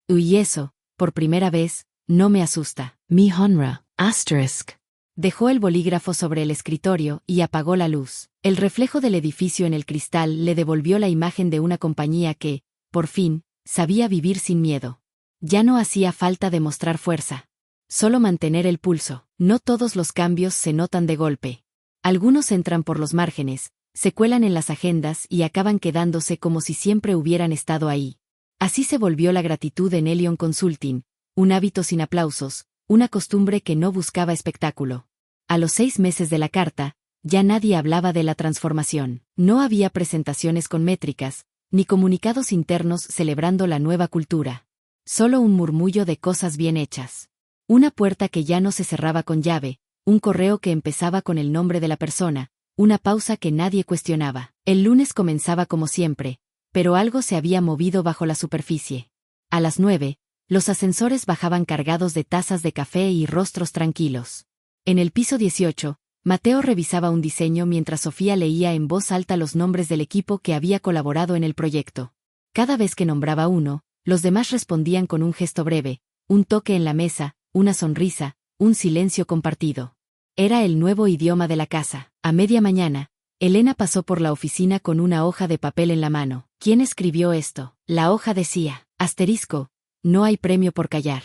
Y eso, por primera vez, no me asusta. Mi honra. Asterisk. Dejó el bolígrafo sobre el escritorio y apagó la luz. El reflejo del edificio en el cristal le devolvió la imagen de una compañía que, por fin, sabía vivir sin miedo. Ya no hacía falta demostrar fuerza. Solo mantener el pulso. No todos los cambios se notan de golpe. Algunos entran por los márgenes, se cuelan en las agendas y acaban quedándose como si siempre hubieran estado ahí. Así se volvió la gratitud en Elion Consulting, un hábito sin aplausos, una costumbre que no buscaba espectáculo. A los 6 meses de la carta, ya nadie hablaba de la transformación. No había presentaciones con métricas, ni comunicados internos celebrando la nueva cultura. Solo un murmullo de cosas bien hechas. Una puerta que ya no se cerraba con llave, un correo que empezaba con el nombre de la persona, una pausa que nadie cuestionaba. El lunes comenzaba como siempre, pero algo se había movido bajo la superficie. A las 9, los ascensores bajaban cargados de tazas de café y rostros tranquilos. En el piso 18, Mateo revisaba un diseño mientras Sofía leía en voz alta los nombres del equipo que había colaborado en el proyecto. Cada vez que nombraba uno, los demás respondían con un gesto breve, un toque en la mesa, una sonrisa, un silencio compartido. Era el nuevo idioma de la casa. A media mañana, Elena pasó por la oficina con una hoja de papel en la mano. ¿Quién escribió esto? La hoja decía: asterisco, no hay premio por callar.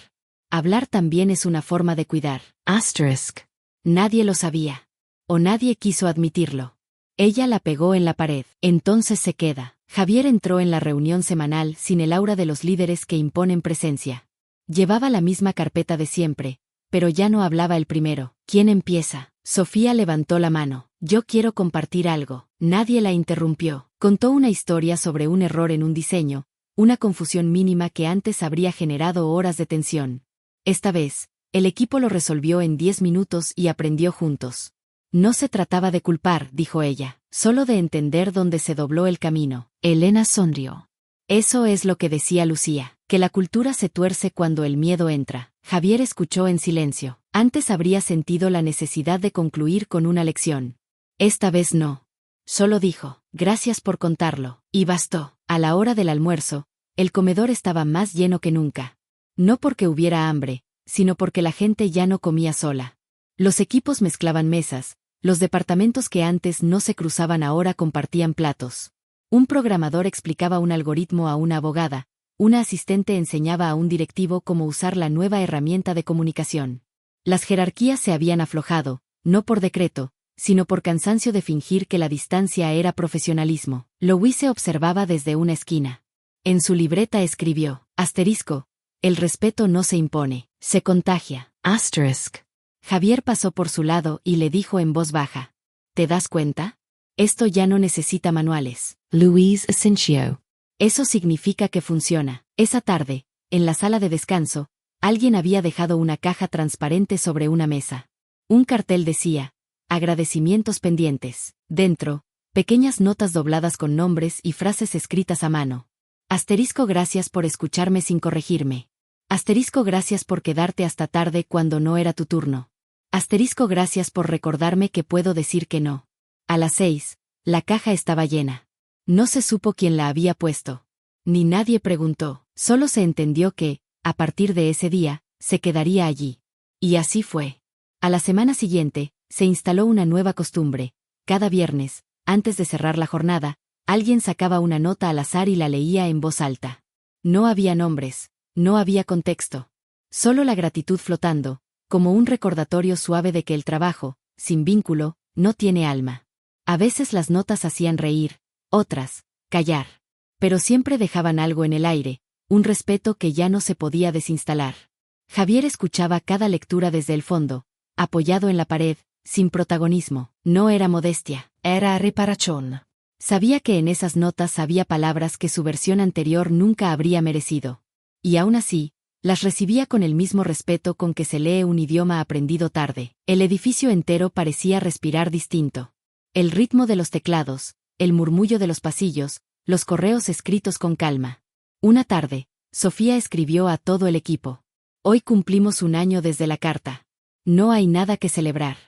Hablar también es una forma de cuidar. Asterisk. Nadie lo sabía. O nadie quiso admitirlo. Ella la pegó en la pared. Entonces se queda. Javier entró en la reunión semanal sin el aura de los líderes que imponen presencia. Llevaba la misma carpeta de siempre, pero ya no hablaba el primero. ¿Quién empieza? Sofía levantó la mano. Yo quiero compartir algo. Nadie la interrumpió. Contó una historia sobre un error en un diseño, una confusión mínima que antes habría generado horas de tensión. Esta vez, el equipo lo resolvió en 10 minutos y aprendió juntos. No se trataba de culpar, dijo ella, solo de entender dónde se dobló el camino. Elena sonrió. Eso es lo que decía Lucía, que la cultura se tuerce cuando el miedo entra. Javier escuchó en silencio. Antes habría sentido la necesidad de concluir con una lección. Esta vez no. Solo dijo, gracias por contarlo, y bastó. A la hora del almuerzo, el comedor estaba más lleno que nunca. No porque hubiera hambre, sino porque la gente ya no comía sola. Los equipos mezclaban mesas, los departamentos que antes no se cruzaban ahora compartían platos. Un programador explicaba un algoritmo a una abogada, una asistente enseñaba a un directivo cómo usar la nueva herramienta de comunicación. Las jerarquías se habían aflojado, no por decreto, sino por cansancio de fingir que la distancia era profesionalismo. Louise observaba desde una esquina. En su libreta escribió, asterisco, el respeto no se impone, se contagia. Asterisk. Javier pasó por su lado y le dijo en voz baja, ¿te das cuenta? Esto ya no necesita manuales. Louise asintió. Eso significa que funciona. Esa tarde, en la sala de descanso, alguien había dejado una caja transparente sobre una mesa. Un cartel decía, agradecimientos pendientes. Dentro, pequeñas notas dobladas con nombres y frases escritas a mano. Asterisco gracias por escucharme sin corregirme. Asterisco gracias por quedarte hasta tarde cuando no era tu turno. Asterisco gracias por recordarme que puedo decir que no. A las 6, la caja estaba llena. No se supo quién la había puesto. Ni nadie preguntó, solo se entendió que, a partir de ese día, se quedaría allí. Y así fue. A la semana siguiente, se instaló una nueva costumbre. Cada viernes, antes de cerrar la jornada, alguien sacaba una nota al azar y la leía en voz alta. No había nombres, no había contexto. Solo la gratitud flotando, como un recordatorio suave de que el trabajo, sin vínculo, no tiene alma. A veces las notas hacían reír, otras, callar. Pero siempre dejaban algo en el aire, un respeto que ya no se podía desinstalar. Javier escuchaba cada lectura desde el fondo, apoyado en la pared, sin protagonismo. No era modestia, era reparación. Sabía que en esas notas había palabras que su versión anterior nunca habría merecido. Y aún así, las recibía con el mismo respeto con que se lee un idioma aprendido tarde. El edificio entero parecía respirar distinto. El ritmo de los teclados, el murmullo de los pasillos, los correos escritos con calma. Una tarde, Sofía escribió a todo el equipo. Hoy cumplimos 1 año desde la carta. No hay nada que celebrar.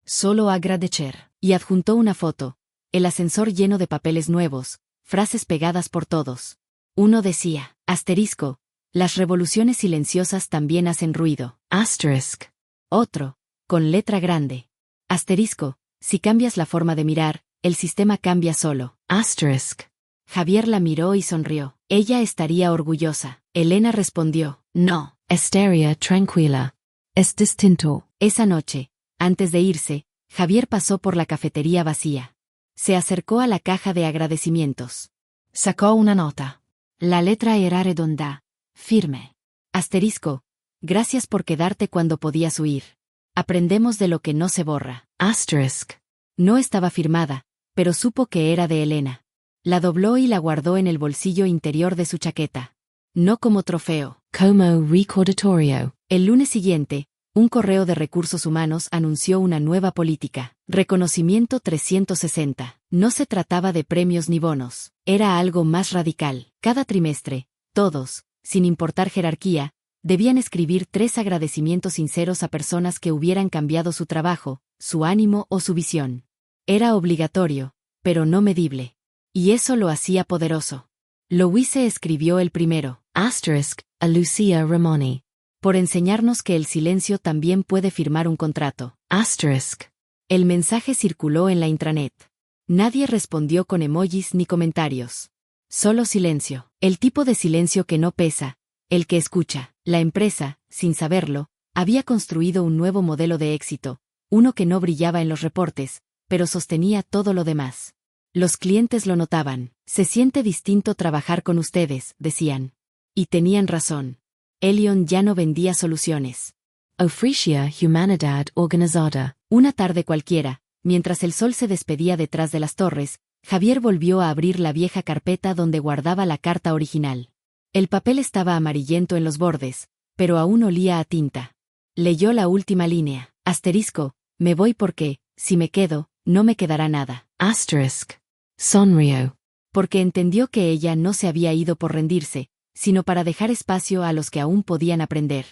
Solo agradecer. Y adjuntó una foto, el ascensor lleno de papeles nuevos, frases pegadas por todos. Uno decía, asterisco, las revoluciones silenciosas también hacen ruido. Asterisk. Otro, con letra grande. Asterisco, si cambias la forma de mirar, el sistema cambia solo. Asterisk. Javier la miró y sonrió. Ella estaría orgullosa. Elena respondió, no. Estaría tranquila. Es distinto. Esa noche, antes de irse, Javier pasó por la cafetería vacía. Se acercó a la caja de agradecimientos. Sacó una nota. La letra era redonda, firme. Asterisco, gracias por quedarte cuando podías huir. Aprendemos de lo que no se borra. Asterisk. No estaba firmada, pero supo que era de Elena. La dobló y la guardó en el bolsillo interior de su chaqueta. No como trofeo. Como recordatorio. El lunes siguiente, un correo de recursos humanos anunció una nueva política. Reconocimiento 360. No se trataba de premios ni bonos. Era algo más radical. Cada trimestre, todos, sin importar jerarquía, debían escribir 3 agradecimientos sinceros a personas que hubieran cambiado su trabajo, su ánimo o su visión. Era obligatorio, pero no medible. Y eso lo hacía poderoso. Louise escribió el primero. Asterisk, a Lucia Ramoni. Por enseñarnos que el silencio también puede firmar un contrato. Asterisk. El mensaje circuló en la intranet. Nadie respondió con emojis ni comentarios. Solo silencio. El tipo de silencio que no pesa, el que escucha. La empresa, sin saberlo, había construido un nuevo modelo de éxito, uno que no brillaba en los reportes, pero sostenía todo lo demás. Los clientes lo notaban. Se siente distinto trabajar con ustedes, decían. Y tenían razón. Elion ya no vendía soluciones. Ofrecia humanidad organizada. Una tarde cualquiera, Mientras el sol se despedía detrás de las torres, Javier volvió a abrir la vieja carpeta donde guardaba la carta original. El papel estaba amarillento en los bordes, pero aún olía a tinta. Leyó la última línea. Asterisco, me voy porque, si me quedo, no me quedará nada. Asterisk. Sonrió. Porque entendió que ella no se había ido por rendirse, sino para dejar espacio a los que aún podían aprender.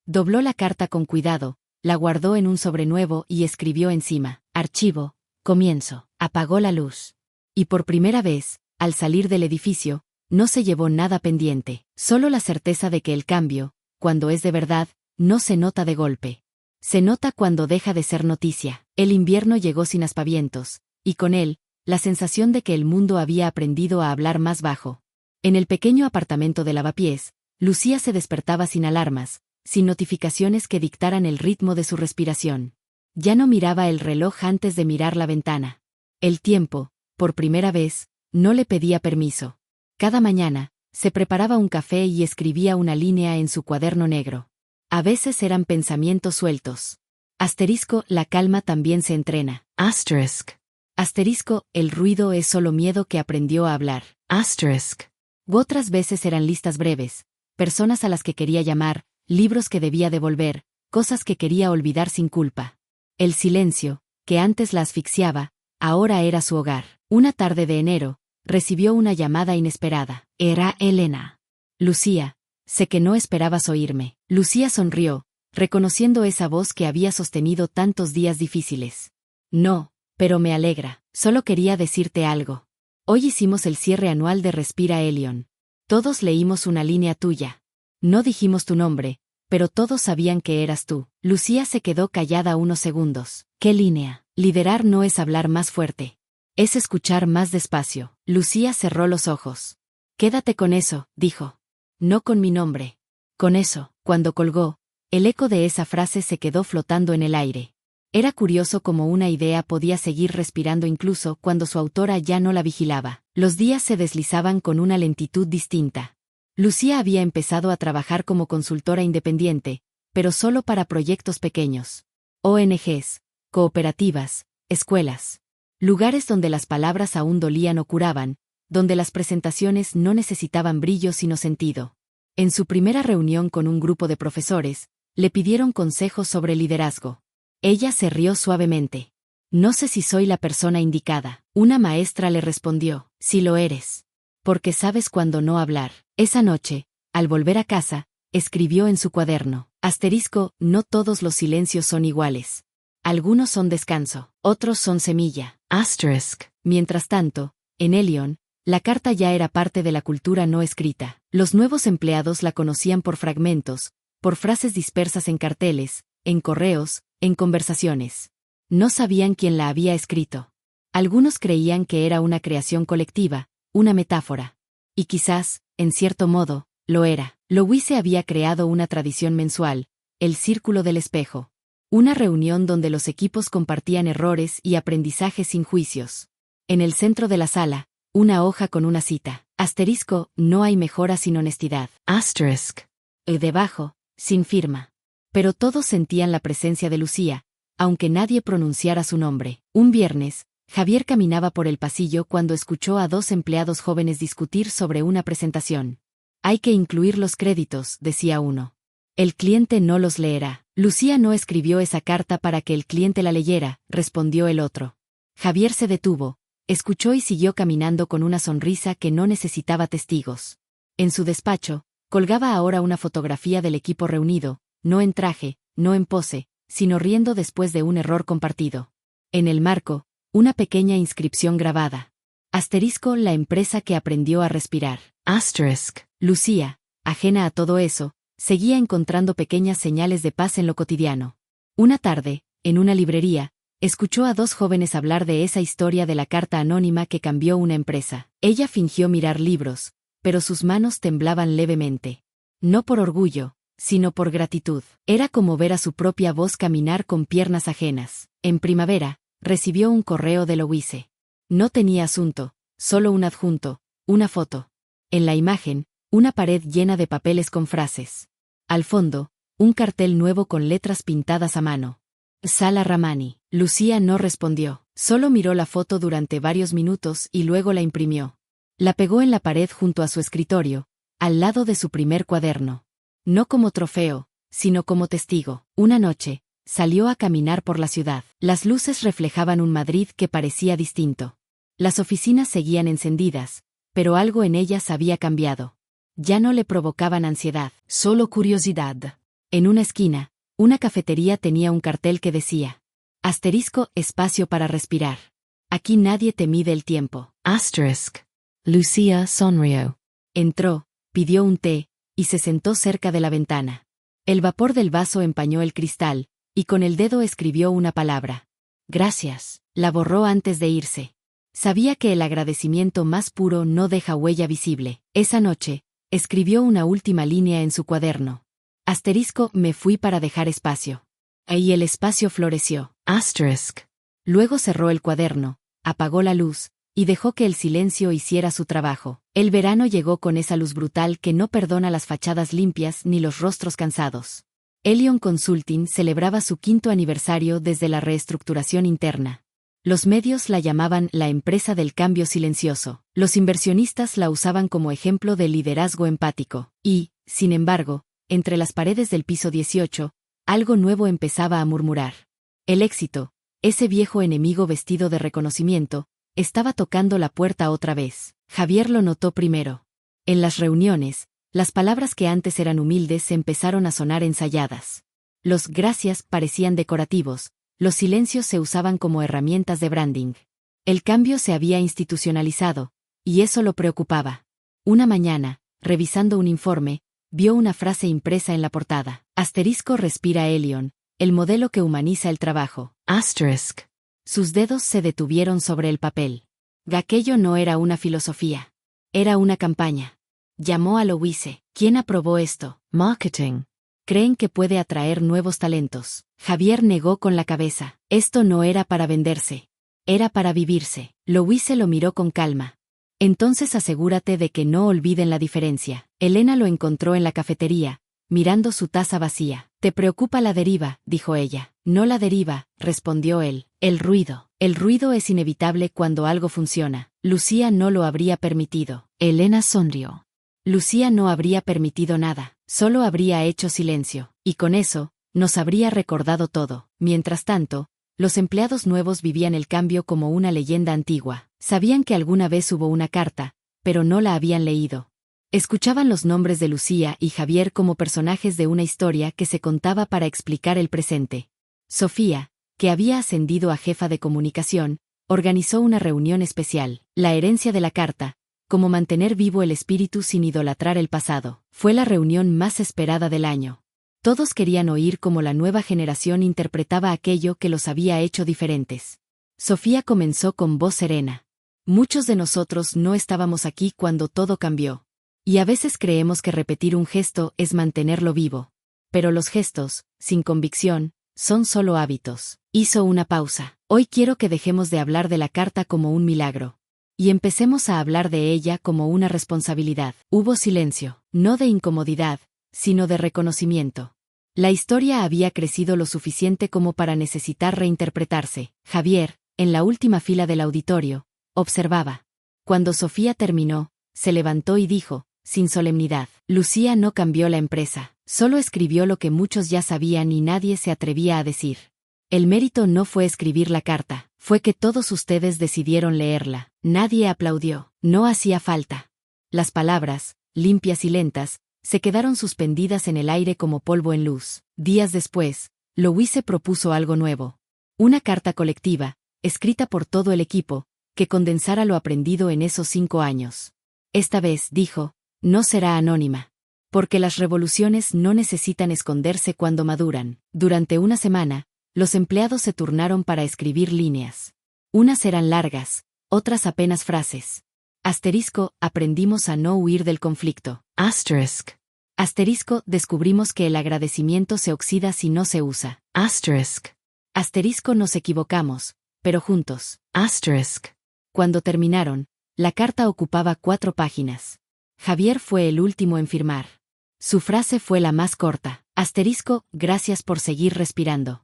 Dobló la carta con cuidado, la guardó en un sobre nuevo y escribió encima: Archivo, comienzo. Apagó la luz. Y por primera vez, al salir del edificio, no se llevó nada pendiente, solo la certeza de que el cambio, cuando es de verdad, no se nota de golpe. Se nota cuando deja de ser noticia. El invierno llegó sin aspavientos, y con él, la sensación de que el mundo había aprendido a hablar más bajo. En el pequeño apartamento de lavapiés, Lucía se despertaba sin alarmas, sin notificaciones que dictaran el ritmo de su respiración. Ya no miraba el reloj antes de mirar la ventana. El tiempo, por primera vez, no le pedía permiso. Cada mañana, se preparaba un café y escribía una línea en su cuaderno negro. A veces eran pensamientos sueltos. Asterisco, la calma también se entrena. Asterisk. Asterisco, el ruido es solo miedo que aprendió a hablar. Asterisk. U otras veces eran listas breves, personas a las que quería llamar, libros que debía devolver, cosas que quería olvidar sin culpa. El silencio, que antes la asfixiaba, ahora era su hogar. Una tarde de enero, recibió una llamada inesperada. Era Elena. Lucía, sé que no esperabas oírme. Lucía sonrió, reconociendo esa voz que había sostenido tantos días difíciles. No, pero me alegra, solo quería decirte algo. Hoy hicimos el cierre anual de Respira Elion. Todos leímos una línea tuya. No dijimos tu nombre, pero todos sabían que eras tú. Lucía se quedó callada unos segundos. ¿Qué línea? Liderar no es hablar más fuerte. Es escuchar más despacio. Lucía cerró los ojos. Quédate con eso, dijo. No con mi nombre. Con eso. Cuando colgó, el eco de esa frase se quedó flotando en el aire. Era curioso cómo una idea podía seguir respirando incluso cuando su autora ya no la vigilaba. Los días se deslizaban con una lentitud distinta. Lucía había empezado a trabajar como consultora independiente, pero solo para proyectos pequeños. ONGs, cooperativas, escuelas. Lugares donde las palabras aún dolían o curaban, donde las presentaciones no necesitaban brillo sino sentido. En su primera reunión con un grupo de profesores, le pidieron consejos sobre liderazgo. Ella se rió suavemente. No sé si soy la persona indicada. Una maestra le respondió: sí lo eres. Porque sabes cuándo no hablar. Esa noche, al volver a casa, escribió en su cuaderno: asterisco, no todos los silencios son iguales. Algunos son descanso, otros son semilla. Asterisk. Mientras tanto, en Elion, la carta ya era parte de la cultura no escrita. Los nuevos empleados la conocían por fragmentos, por frases dispersas en carteles, en correos, en conversaciones. No sabían quién la había escrito. Algunos creían que era una creación colectiva, una metáfora. Y quizás, en cierto modo, lo era. Louise había creado una tradición mensual, el Círculo del Espejo. Una reunión donde los equipos compartían errores y aprendizajes sin juicios. En el centro de la sala, una hoja con una cita. Asterisco, no hay mejora sin honestidad. Asterisk. Y debajo, sin firma. Pero todos sentían la presencia de Lucía, aunque nadie pronunciara su nombre. Un viernes, Javier caminaba por el pasillo cuando escuchó a dos empleados jóvenes discutir sobre una presentación. Hay que incluir los créditos, decía uno. El cliente no los leerá. Lucía no escribió esa carta para que el cliente la leyera, respondió el otro. Javier se detuvo, escuchó y siguió caminando con una sonrisa que no necesitaba testigos. En su despacho, colgaba ahora una fotografía del equipo reunido, no en traje, no en pose, sino riendo después de un error compartido. En el marco, una pequeña inscripción grabada. Asterisco, la empresa que aprendió a respirar. Asterisk. Lucía, ajena a todo eso, seguía encontrando pequeñas señales de paz en lo cotidiano. Una tarde, en una librería, escuchó a dos jóvenes hablar de esa historia de la carta anónima que cambió una empresa. Ella fingió mirar libros, pero sus manos temblaban levemente. No por orgullo, sino por gratitud. Era como ver a su propia voz caminar con piernas ajenas. En primavera, recibió un correo de Louise. No tenía asunto, solo un adjunto, una foto. En la imagen, una pared llena de papeles con frases. Al fondo, un cartel nuevo con letras pintadas a mano. Sala Ramani. Lucía no respondió. Solo miró la foto durante varios minutos y luego la imprimió. La pegó en la pared junto a su escritorio, al lado de su primer cuaderno. No como trofeo, sino como testigo. Una noche, salió a caminar por la ciudad. Las luces reflejaban un Madrid que parecía distinto. Las oficinas seguían encendidas, pero algo en ellas había cambiado. Ya no le provocaban ansiedad, solo curiosidad. En una esquina, una cafetería tenía un cartel que decía: *espacio para respirar. Aquí nadie te mide el tiempo. Lucía sonrió. Entró, pidió un té, y se sentó cerca de la ventana. El vapor del vaso empañó el cristal, y con el dedo escribió una palabra. Gracias. La borró antes de irse. Sabía que el agradecimiento más puro no deja huella visible. Esa noche, escribió una última línea en su cuaderno. Me fui para dejar espacio. Ahí el espacio floreció. Luego cerró el cuaderno, apagó la luz, y dejó que el silencio hiciera su trabajo. El verano llegó con esa luz brutal que no perdona las fachadas limpias ni los rostros cansados. Elion Consulting celebraba su 5º aniversario desde la reestructuración interna. Los medios la llamaban la empresa del cambio silencioso. Los inversionistas la usaban como ejemplo de liderazgo empático. Y, sin embargo, entre las paredes del piso 18, algo nuevo empezaba a murmurar. El éxito, ese viejo enemigo vestido de reconocimiento, estaba tocando la puerta otra vez. Javier lo notó primero. En las reuniones, las palabras que antes eran humildes empezaron a sonar ensayadas. Los gracias parecían decorativos, los silencios se usaban como herramientas de branding. El cambio se había institucionalizado, y eso lo preocupaba. Una mañana, revisando un informe, vio una frase impresa en la portada. Respira Elion, el modelo que humaniza el trabajo. Sus dedos se detuvieron sobre el papel. Aquello no era una filosofía. Era una campaña. Llamó a Louise. ¿Quién aprobó esto? Marketing. Creen que puede atraer nuevos talentos. Javier negó con la cabeza. Esto no era para venderse. Era para vivirse. Louise lo miró con calma. Entonces asegúrate de que no olviden la diferencia. Elena lo encontró en la cafetería, mirando su taza vacía. «Te preocupa la deriva», dijo ella. «No la deriva», respondió él. «El ruido. El ruido es inevitable cuando algo funciona. Lucía no lo habría permitido». Elena sonrió. Lucía no habría permitido nada, solo habría hecho silencio, y con eso, nos habría recordado todo. Mientras tanto, los empleados nuevos vivían el cambio como una leyenda antigua. Sabían que alguna vez hubo una carta, pero no la habían leído. Escuchaban los nombres de Lucía y Javier como personajes de una historia que se contaba para explicar el presente. Sofía, que había ascendido a jefa de comunicación, organizó una reunión especial. La herencia de la carta, cómo mantener vivo el espíritu sin idolatrar el pasado, fue la reunión más esperada del año. Todos querían oír cómo la nueva generación interpretaba aquello que los había hecho diferentes. Sofía comenzó con voz serena. Muchos de nosotros no estábamos aquí cuando todo cambió. Y a veces creemos que repetir un gesto es mantenerlo vivo. Pero los gestos, sin convicción, son solo hábitos. Hizo una pausa. Hoy quiero que dejemos de hablar de la carta como un milagro. Y empecemos a hablar de ella como una responsabilidad. Hubo silencio, no de incomodidad, sino de reconocimiento. La historia había crecido lo suficiente como para necesitar reinterpretarse. Javier, en la última fila del auditorio, observaba. Cuando Sofía terminó, se levantó y dijo, sin solemnidad: Lucía no cambió la empresa, solo escribió lo que muchos ya sabían y nadie se atrevía a decir. El mérito no fue escribir la carta, fue que todos ustedes decidieron leerla. Nadie aplaudió, no hacía falta. Las palabras, limpias y lentas, se quedaron suspendidas en el aire como polvo en luz. Días después, Louise propuso algo nuevo. Una carta colectiva, escrita por todo el equipo, que condensara lo aprendido en esos 5 años. Esta vez, dijo, no será anónima. Porque las revoluciones no necesitan esconderse cuando maduran. Durante una semana, los empleados se turnaron para escribir líneas. Unas eran largas, otras apenas frases. Aprendimos a no huir del conflicto. Descubrimos que el agradecimiento se oxida si no se usa. Nos equivocamos, pero juntos. Cuando terminaron, la carta ocupaba 4 páginas. Javier fue el último en firmar. Su frase fue la más corta. Gracias por seguir respirando.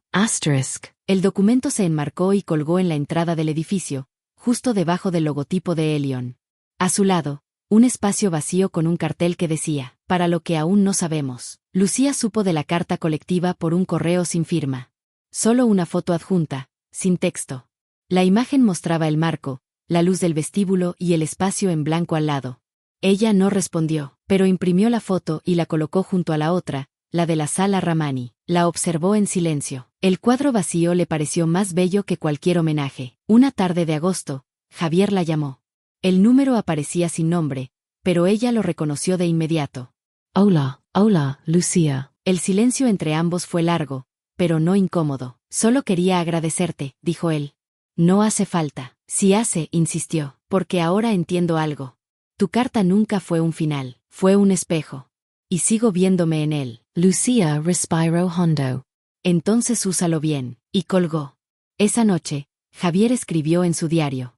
El documento se enmarcó y colgó en la entrada del edificio, justo debajo del logotipo de Elion. A su lado, un espacio vacío con un cartel que decía, para lo que aún no sabemos. Lucía supo de la carta colectiva por un correo sin firma. Solo una foto adjunta, sin texto. La imagen mostraba el marco, la luz del vestíbulo y el espacio en blanco al lado. Ella no respondió, pero imprimió la foto y la colocó junto a la otra, la de la sala Ramani. La observó en silencio. El cuadro vacío le pareció más bello que cualquier homenaje. Una tarde de agosto, Javier la llamó. El número aparecía sin nombre, pero ella lo reconoció de inmediato. Hola, hola, Lucía. El silencio entre ambos fue largo, pero no incómodo. Solo quería agradecerte, dijo él. No hace falta. Sí hace, insistió, porque ahora entiendo algo. Tu carta nunca fue un final, fue un espejo. Y sigo viéndome en él. Lucía respiró hondo. Entonces úsalo bien. Y colgó. Esa noche, Javier escribió en su diario.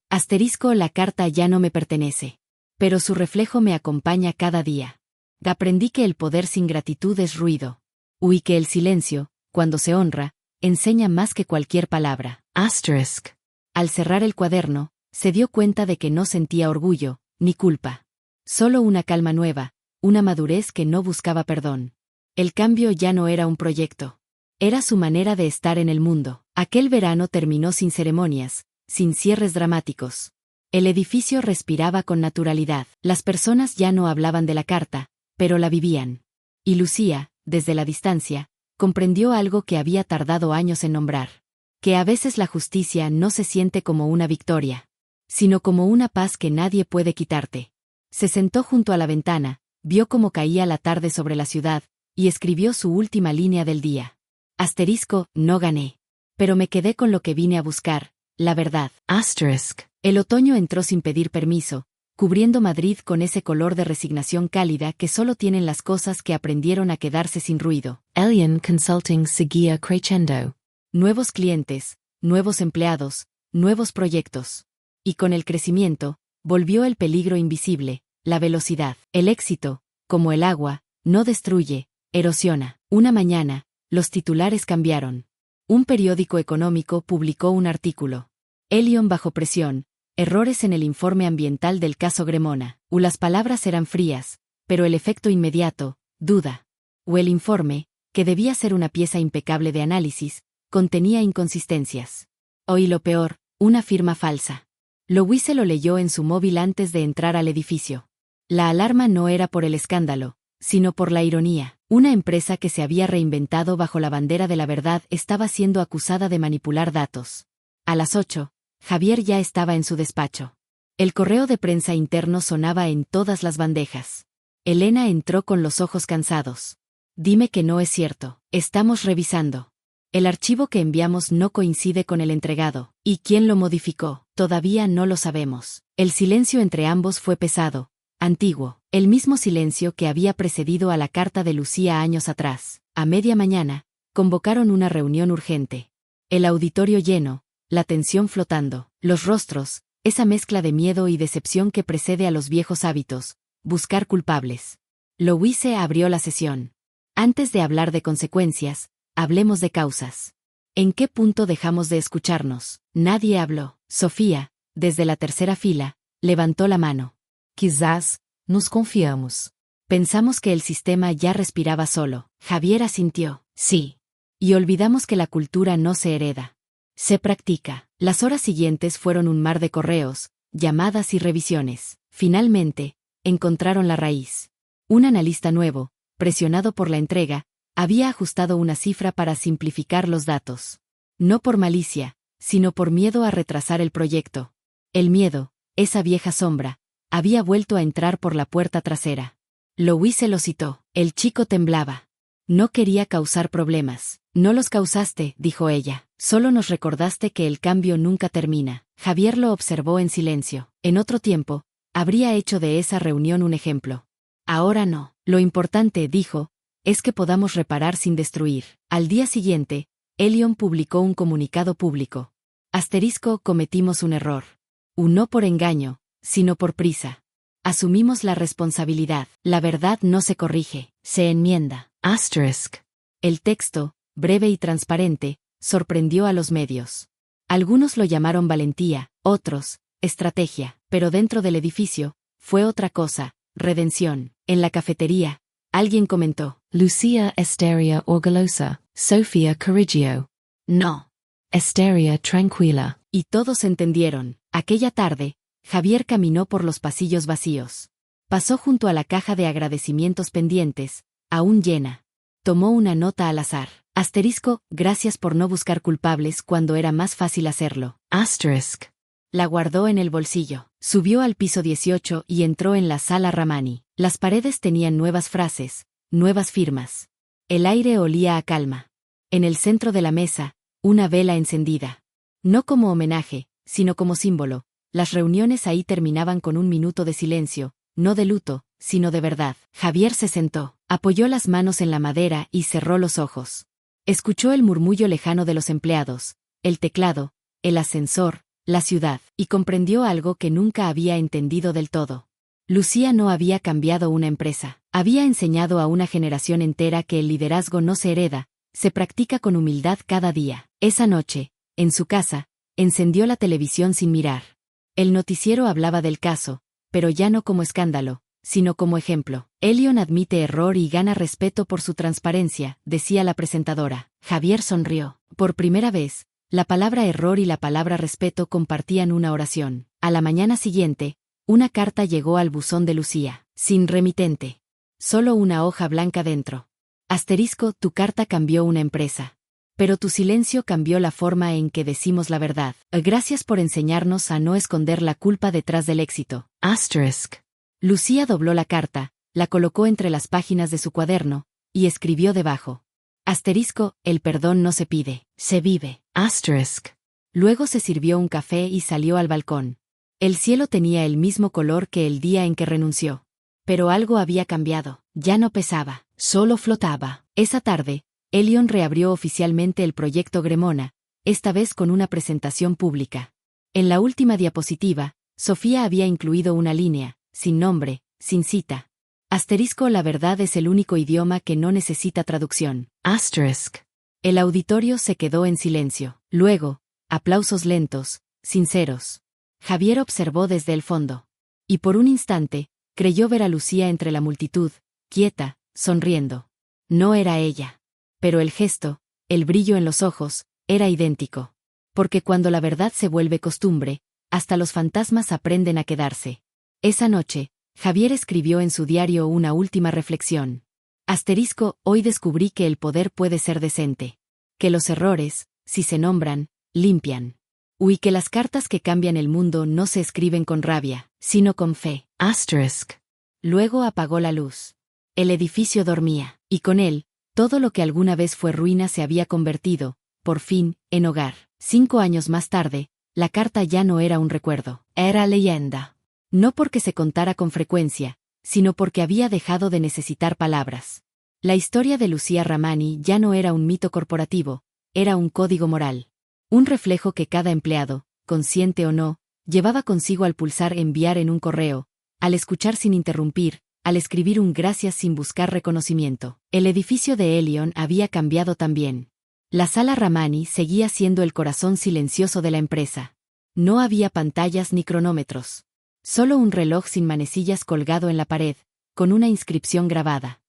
La carta ya no me pertenece. Pero su reflejo me acompaña cada día. Aprendí que el poder sin gratitud es ruido. Y que el silencio, cuando se honra, enseña más que cualquier palabra. Asterisk. Al cerrar el cuaderno, se dio cuenta de que no sentía orgullo, ni culpa. Solo una calma nueva, una madurez que no buscaba perdón. El cambio ya no era un proyecto. Era su manera de estar en el mundo. Aquel verano terminó sin ceremonias, sin cierres dramáticos. El edificio respiraba con naturalidad. Las personas ya no hablaban de la carta, pero la vivían. Y Lucía, desde la distancia, comprendió algo que había tardado años en nombrar. Que a veces la justicia no se siente como una victoria, sino como una paz que nadie puede quitarte. Se sentó junto a la ventana, vio cómo caía la tarde sobre la ciudad, y escribió su última línea del día. No gané. Pero me quedé con lo que vine a buscar, la verdad. Asterisk. El otoño entró sin pedir permiso, cubriendo Madrid con ese color de resignación cálida que solo tienen las cosas que aprendieron a quedarse sin ruido. Elion Consulting seguía creciendo. Nuevos clientes, nuevos empleados, nuevos proyectos. Y con el crecimiento, volvió el peligro invisible, la velocidad. El éxito, como el agua, no destruye, erosiona. Una mañana, los titulares cambiaron. Un periódico económico publicó un artículo. Elion bajo presión, errores en el informe ambiental del caso Gremona. Las palabras eran frías, pero el efecto inmediato, duda. El informe, que debía ser una pieza impecable de análisis, contenía inconsistencias. Y lo peor, una firma falsa. Louise lo leyó en su móvil antes de entrar al edificio. La alarma no era por el escándalo, sino por la ironía. Una empresa que se había reinventado bajo la bandera de la verdad estaba siendo acusada de manipular datos. A las 8, Javier ya estaba en su despacho. El correo de prensa interno sonaba en todas las bandejas. Elena entró con los ojos cansados. Dime que no es cierto, estamos revisando. El archivo que enviamos no coincide con el entregado. ¿Y quién lo modificó? Todavía no lo sabemos. El silencio entre ambos fue pesado, antiguo, el mismo silencio que había precedido a la carta de Lucía años atrás. A media mañana, convocaron una reunión urgente. El auditorio lleno, la tensión flotando, los rostros, esa mezcla de miedo y decepción que precede a los viejos hábitos, buscar culpables. Louise abrió la sesión. Antes de hablar de consecuencias, hablemos de causas. ¿En qué punto dejamos de escucharnos? Nadie habló. Sofía, desde la tercera fila, levantó la mano. Quizás, nos confiamos. Pensamos que el sistema ya respiraba solo. Javier asintió. Sí. Y olvidamos que la cultura no se hereda. Se practica. Las horas siguientes fueron un mar de correos, llamadas y revisiones. Finalmente, encontraron la raíz. Un analista nuevo, presionado por la entrega, había ajustado una cifra para simplificar los datos. No por malicia, sino por miedo a retrasar el proyecto. El miedo, esa vieja sombra, había vuelto a entrar por la puerta trasera. Louise lo citó. El chico temblaba. No quería causar problemas. No los causaste, dijo ella. Solo nos recordaste que el cambio nunca termina. Javier lo observó en silencio. En otro tiempo, habría hecho de esa reunión un ejemplo. Ahora no. Lo importante, dijo, es que podamos reparar sin destruir. Al día siguiente, Elion publicó un comunicado público. Cometimos un error. No por engaño, sino por prisa. Asumimos la responsabilidad. La verdad no se corrige, se enmienda. Asterisk. El texto, breve y transparente, sorprendió a los medios. Algunos lo llamaron valentía, otros, estrategia, pero dentro del edificio, fue otra cosa, redención. En la cafetería, alguien comentó: Lucia Esteria orgullosa, Sofía Corriggio. No. Esteria tranquila. Y todos entendieron. Aquella tarde, Javier caminó por los pasillos vacíos. Pasó junto a la caja de agradecimientos pendientes, aún llena. Tomó una nota al azar. Gracias por no buscar culpables cuando era más fácil hacerlo. Asterisk. La guardó en el bolsillo. Subió al piso 18 y entró en la sala Ramani. Las paredes tenían nuevas frases, nuevas firmas. El aire olía a calma. En el centro de la mesa, una vela encendida. No como homenaje, sino como símbolo. Las reuniones ahí terminaban con un minuto de silencio, no de luto, sino de verdad. Javier se sentó, apoyó las manos en la madera y cerró los ojos. Escuchó el murmullo lejano de los empleados, el teclado, el ascensor, la ciudad, y comprendió algo que nunca había entendido del todo. Lucía no había cambiado una empresa. Había enseñado a una generación entera que el liderazgo no se hereda, se practica con humildad cada día. Esa noche, en su casa, encendió la televisión sin mirar. El noticiero hablaba del caso, pero ya no como escándalo, sino como ejemplo. Elion admite error y gana respeto por su transparencia, decía la presentadora. Javier sonrió. Por primera vez, la palabra error y la palabra respeto compartían una oración. A la mañana siguiente, una carta llegó al buzón de Lucía, sin remitente. Solo una hoja blanca dentro. Tu carta cambió una empresa. Pero tu silencio cambió la forma en que decimos la verdad. Gracias por enseñarnos a no esconder la culpa detrás del éxito. Asterisk. Lucía dobló la carta, la colocó entre las páginas de su cuaderno, y escribió debajo. El perdón no se pide, se vive. Asterisk. Luego se sirvió un café y salió al balcón. El cielo tenía el mismo color que el día en que renunció. Pero algo había cambiado, ya no pesaba, solo flotaba. Esa tarde, Elion reabrió oficialmente el proyecto Gremona, esta vez con una presentación pública. En la última diapositiva, Sofía había incluido una línea, sin nombre, sin cita. La verdad es el único idioma que no necesita traducción. Asterisk. El auditorio se quedó en silencio. Luego, aplausos lentos, sinceros. Javier observó desde el fondo. Y por un instante, creyó ver a Lucía entre la multitud, quieta, sonriendo. No era ella. Pero el gesto, el brillo en los ojos, era idéntico. Porque cuando la verdad se vuelve costumbre, hasta los fantasmas aprenden a quedarse. Esa noche, Javier escribió en su diario una última reflexión. Hoy descubrí que el poder puede ser decente. Que los errores, si se nombran, limpian. Y que las cartas que cambian el mundo no se escriben con rabia, sino con fe. Asterisk. Luego apagó la luz. El edificio dormía, y con él, todo lo que alguna vez fue ruina se había convertido, por fin, en hogar. 5 años más tarde, la carta ya no era un recuerdo, era leyenda. No porque se contara con frecuencia, sino porque había dejado de necesitar palabras. La historia de Lucía Ramani ya no era un mito corporativo, era un código moral. Un reflejo que cada empleado, consciente o no, llevaba consigo al pulsar enviar en un correo, al escuchar sin interrumpir, al escribir un gracias sin buscar reconocimiento. El edificio de Elion había cambiado también. La sala Ramani seguía siendo el corazón silencioso de la empresa. No había pantallas ni cronómetros. Solo un reloj sin manecillas colgado en la pared, con una inscripción grabada.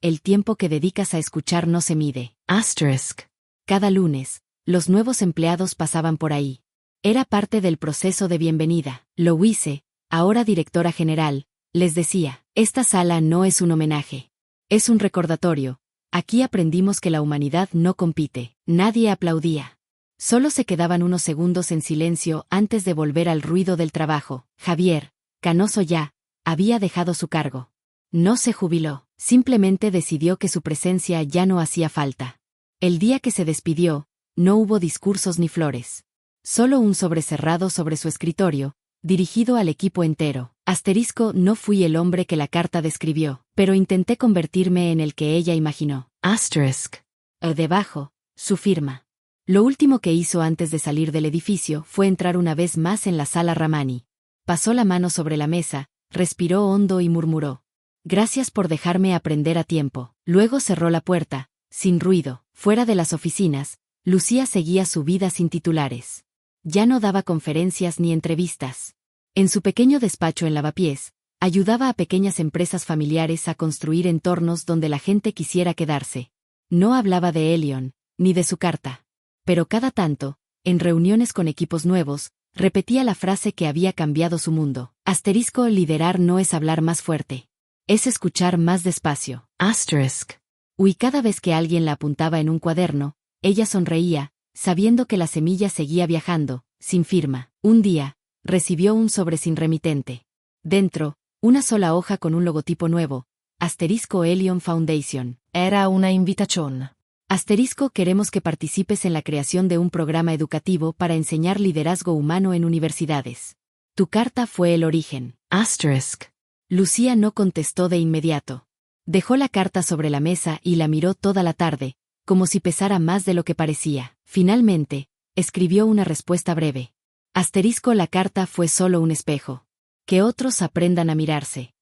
El tiempo que dedicas a escuchar no se mide. Asterisk. Cada lunes, los nuevos empleados pasaban por ahí. Era parte del proceso de bienvenida. Louise, ahora directora general, les decía, esta sala no es un homenaje. Es un recordatorio. Aquí aprendimos que la humanidad no compite. Nadie aplaudía. Solo se quedaban unos segundos en silencio antes de volver al ruido del trabajo. Javier, canoso ya, había dejado su cargo. No se jubiló, simplemente decidió que su presencia ya no hacía falta. El día que se despidió, no hubo discursos ni flores. Solo un sobre cerrado sobre su escritorio, dirigido al equipo entero. No fui el hombre que la carta describió, pero intenté convertirme en el que ella imaginó. Asterisk. Debajo, su firma. Lo último que hizo antes de salir del edificio fue entrar una vez más en la sala Ramani. Pasó la mano sobre la mesa, respiró hondo y murmuró. Gracias por dejarme aprender a tiempo. Luego cerró la puerta, sin ruido. Fuera de las oficinas, Lucía seguía su vida sin titulares. Ya no daba conferencias ni entrevistas. En su pequeño despacho en Lavapiés, ayudaba a pequeñas empresas familiares a construir entornos donde la gente quisiera quedarse. No hablaba de Elion, ni de su carta. Pero cada tanto, en reuniones con equipos nuevos, repetía la frase que había cambiado su mundo. Liderar no es hablar más fuerte. Es escuchar más despacio. Y cada vez que alguien la apuntaba en un cuaderno, ella sonreía, sabiendo que la semilla seguía viajando, sin firma. Un día, recibió un sobre sin remitente. Dentro, una sola hoja con un logotipo nuevo. Elion Foundation. Era una invitación. Queremos que participes en la creación de un programa educativo para enseñar liderazgo humano en universidades. Tu carta fue el origen. Lucía no contestó de inmediato. Dejó la carta sobre la mesa y la miró toda la tarde, como si pesara más de lo que parecía. Finalmente, escribió una respuesta breve. La carta fue solo un espejo. Que otros aprendan a mirarse.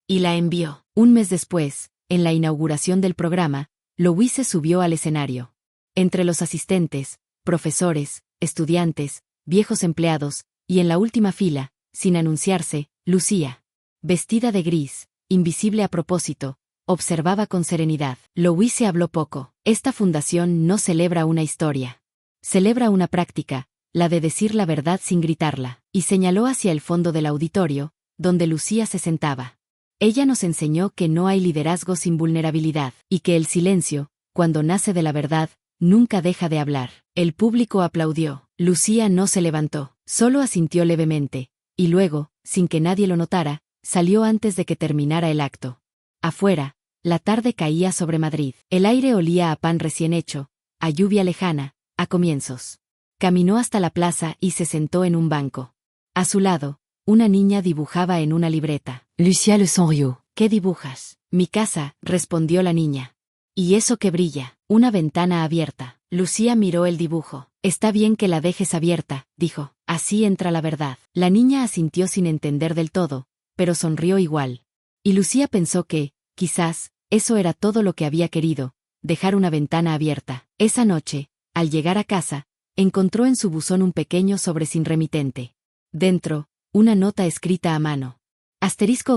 Y la envió. Un mes después, en la inauguración del programa, Louise se subió al escenario. Entre los asistentes, profesores, estudiantes, viejos empleados, y en la última fila, sin anunciarse, Lucía, vestida de gris, invisible a propósito, observaba con serenidad. Louise habló poco. Esta fundación no celebra una historia. Celebra una práctica, la de decir la verdad sin gritarla, y señaló hacia el fondo del auditorio, donde Lucía se sentaba. Ella nos enseñó que no hay liderazgo sin vulnerabilidad, y que el silencio, cuando nace de la verdad, nunca deja de hablar. El público aplaudió. Lucía no se levantó, solo asintió levemente, y luego, sin que nadie lo notara, salió antes de que terminara el acto. Afuera, la tarde caía sobre Madrid. El aire olía a pan recién hecho, a lluvia lejana, a comienzos. Caminó hasta la plaza y se sentó en un banco. A su lado, una niña dibujaba en una libreta. Lucía le sonrió. ¿Qué dibujas? Mi casa, respondió la niña. ¿Y eso que brilla? Una ventana abierta. Lucía miró el dibujo. Está bien que la dejes abierta, dijo. Así entra la verdad. La niña asintió sin entender del todo, pero sonrió igual. Y Lucía pensó que, quizás, eso era todo lo que había querido, dejar una ventana abierta. Esa noche, al llegar a casa, encontró en su buzón un pequeño sobre sin remitente. Dentro, una nota escrita a mano.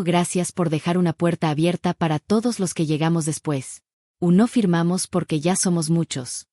Gracias por dejar una puerta abierta para todos los que llegamos después. No firmamos porque ya somos muchos.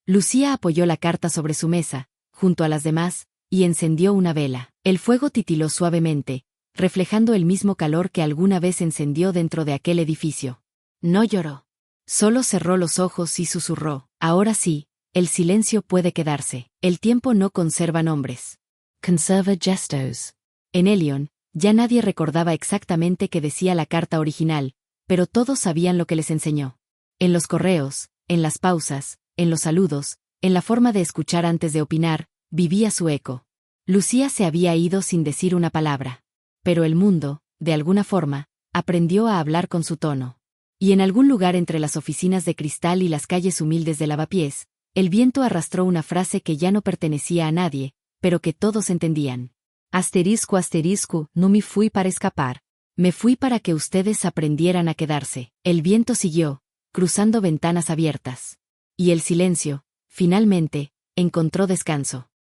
Lucía apoyó la carta sobre su mesa, junto a las demás, y encendió una vela. El fuego titiló suavemente, reflejando el mismo calor que alguna vez encendió dentro de aquel edificio. No lloró. Solo cerró los ojos y susurró. Ahora sí, el silencio puede quedarse. El tiempo no conserva nombres. Conserva gestos. En Elion, ya nadie recordaba exactamente qué decía la carta original, pero todos sabían lo que les enseñó. En los correos, en las pausas, en los saludos, en la forma de escuchar antes de opinar, vivía su eco. Lucía se había ido sin decir una palabra. Pero el mundo, de alguna forma, aprendió a hablar con su tono. Y en algún lugar entre las oficinas de cristal y las calles humildes de Lavapiés, el viento arrastró una frase que ya no pertenecía a nadie, pero que todos entendían. No me fui para escapar. Me fui para que ustedes aprendieran a quedarse. El viento siguió, cruzando ventanas abiertas. Y el silencio, finalmente, encontró descanso.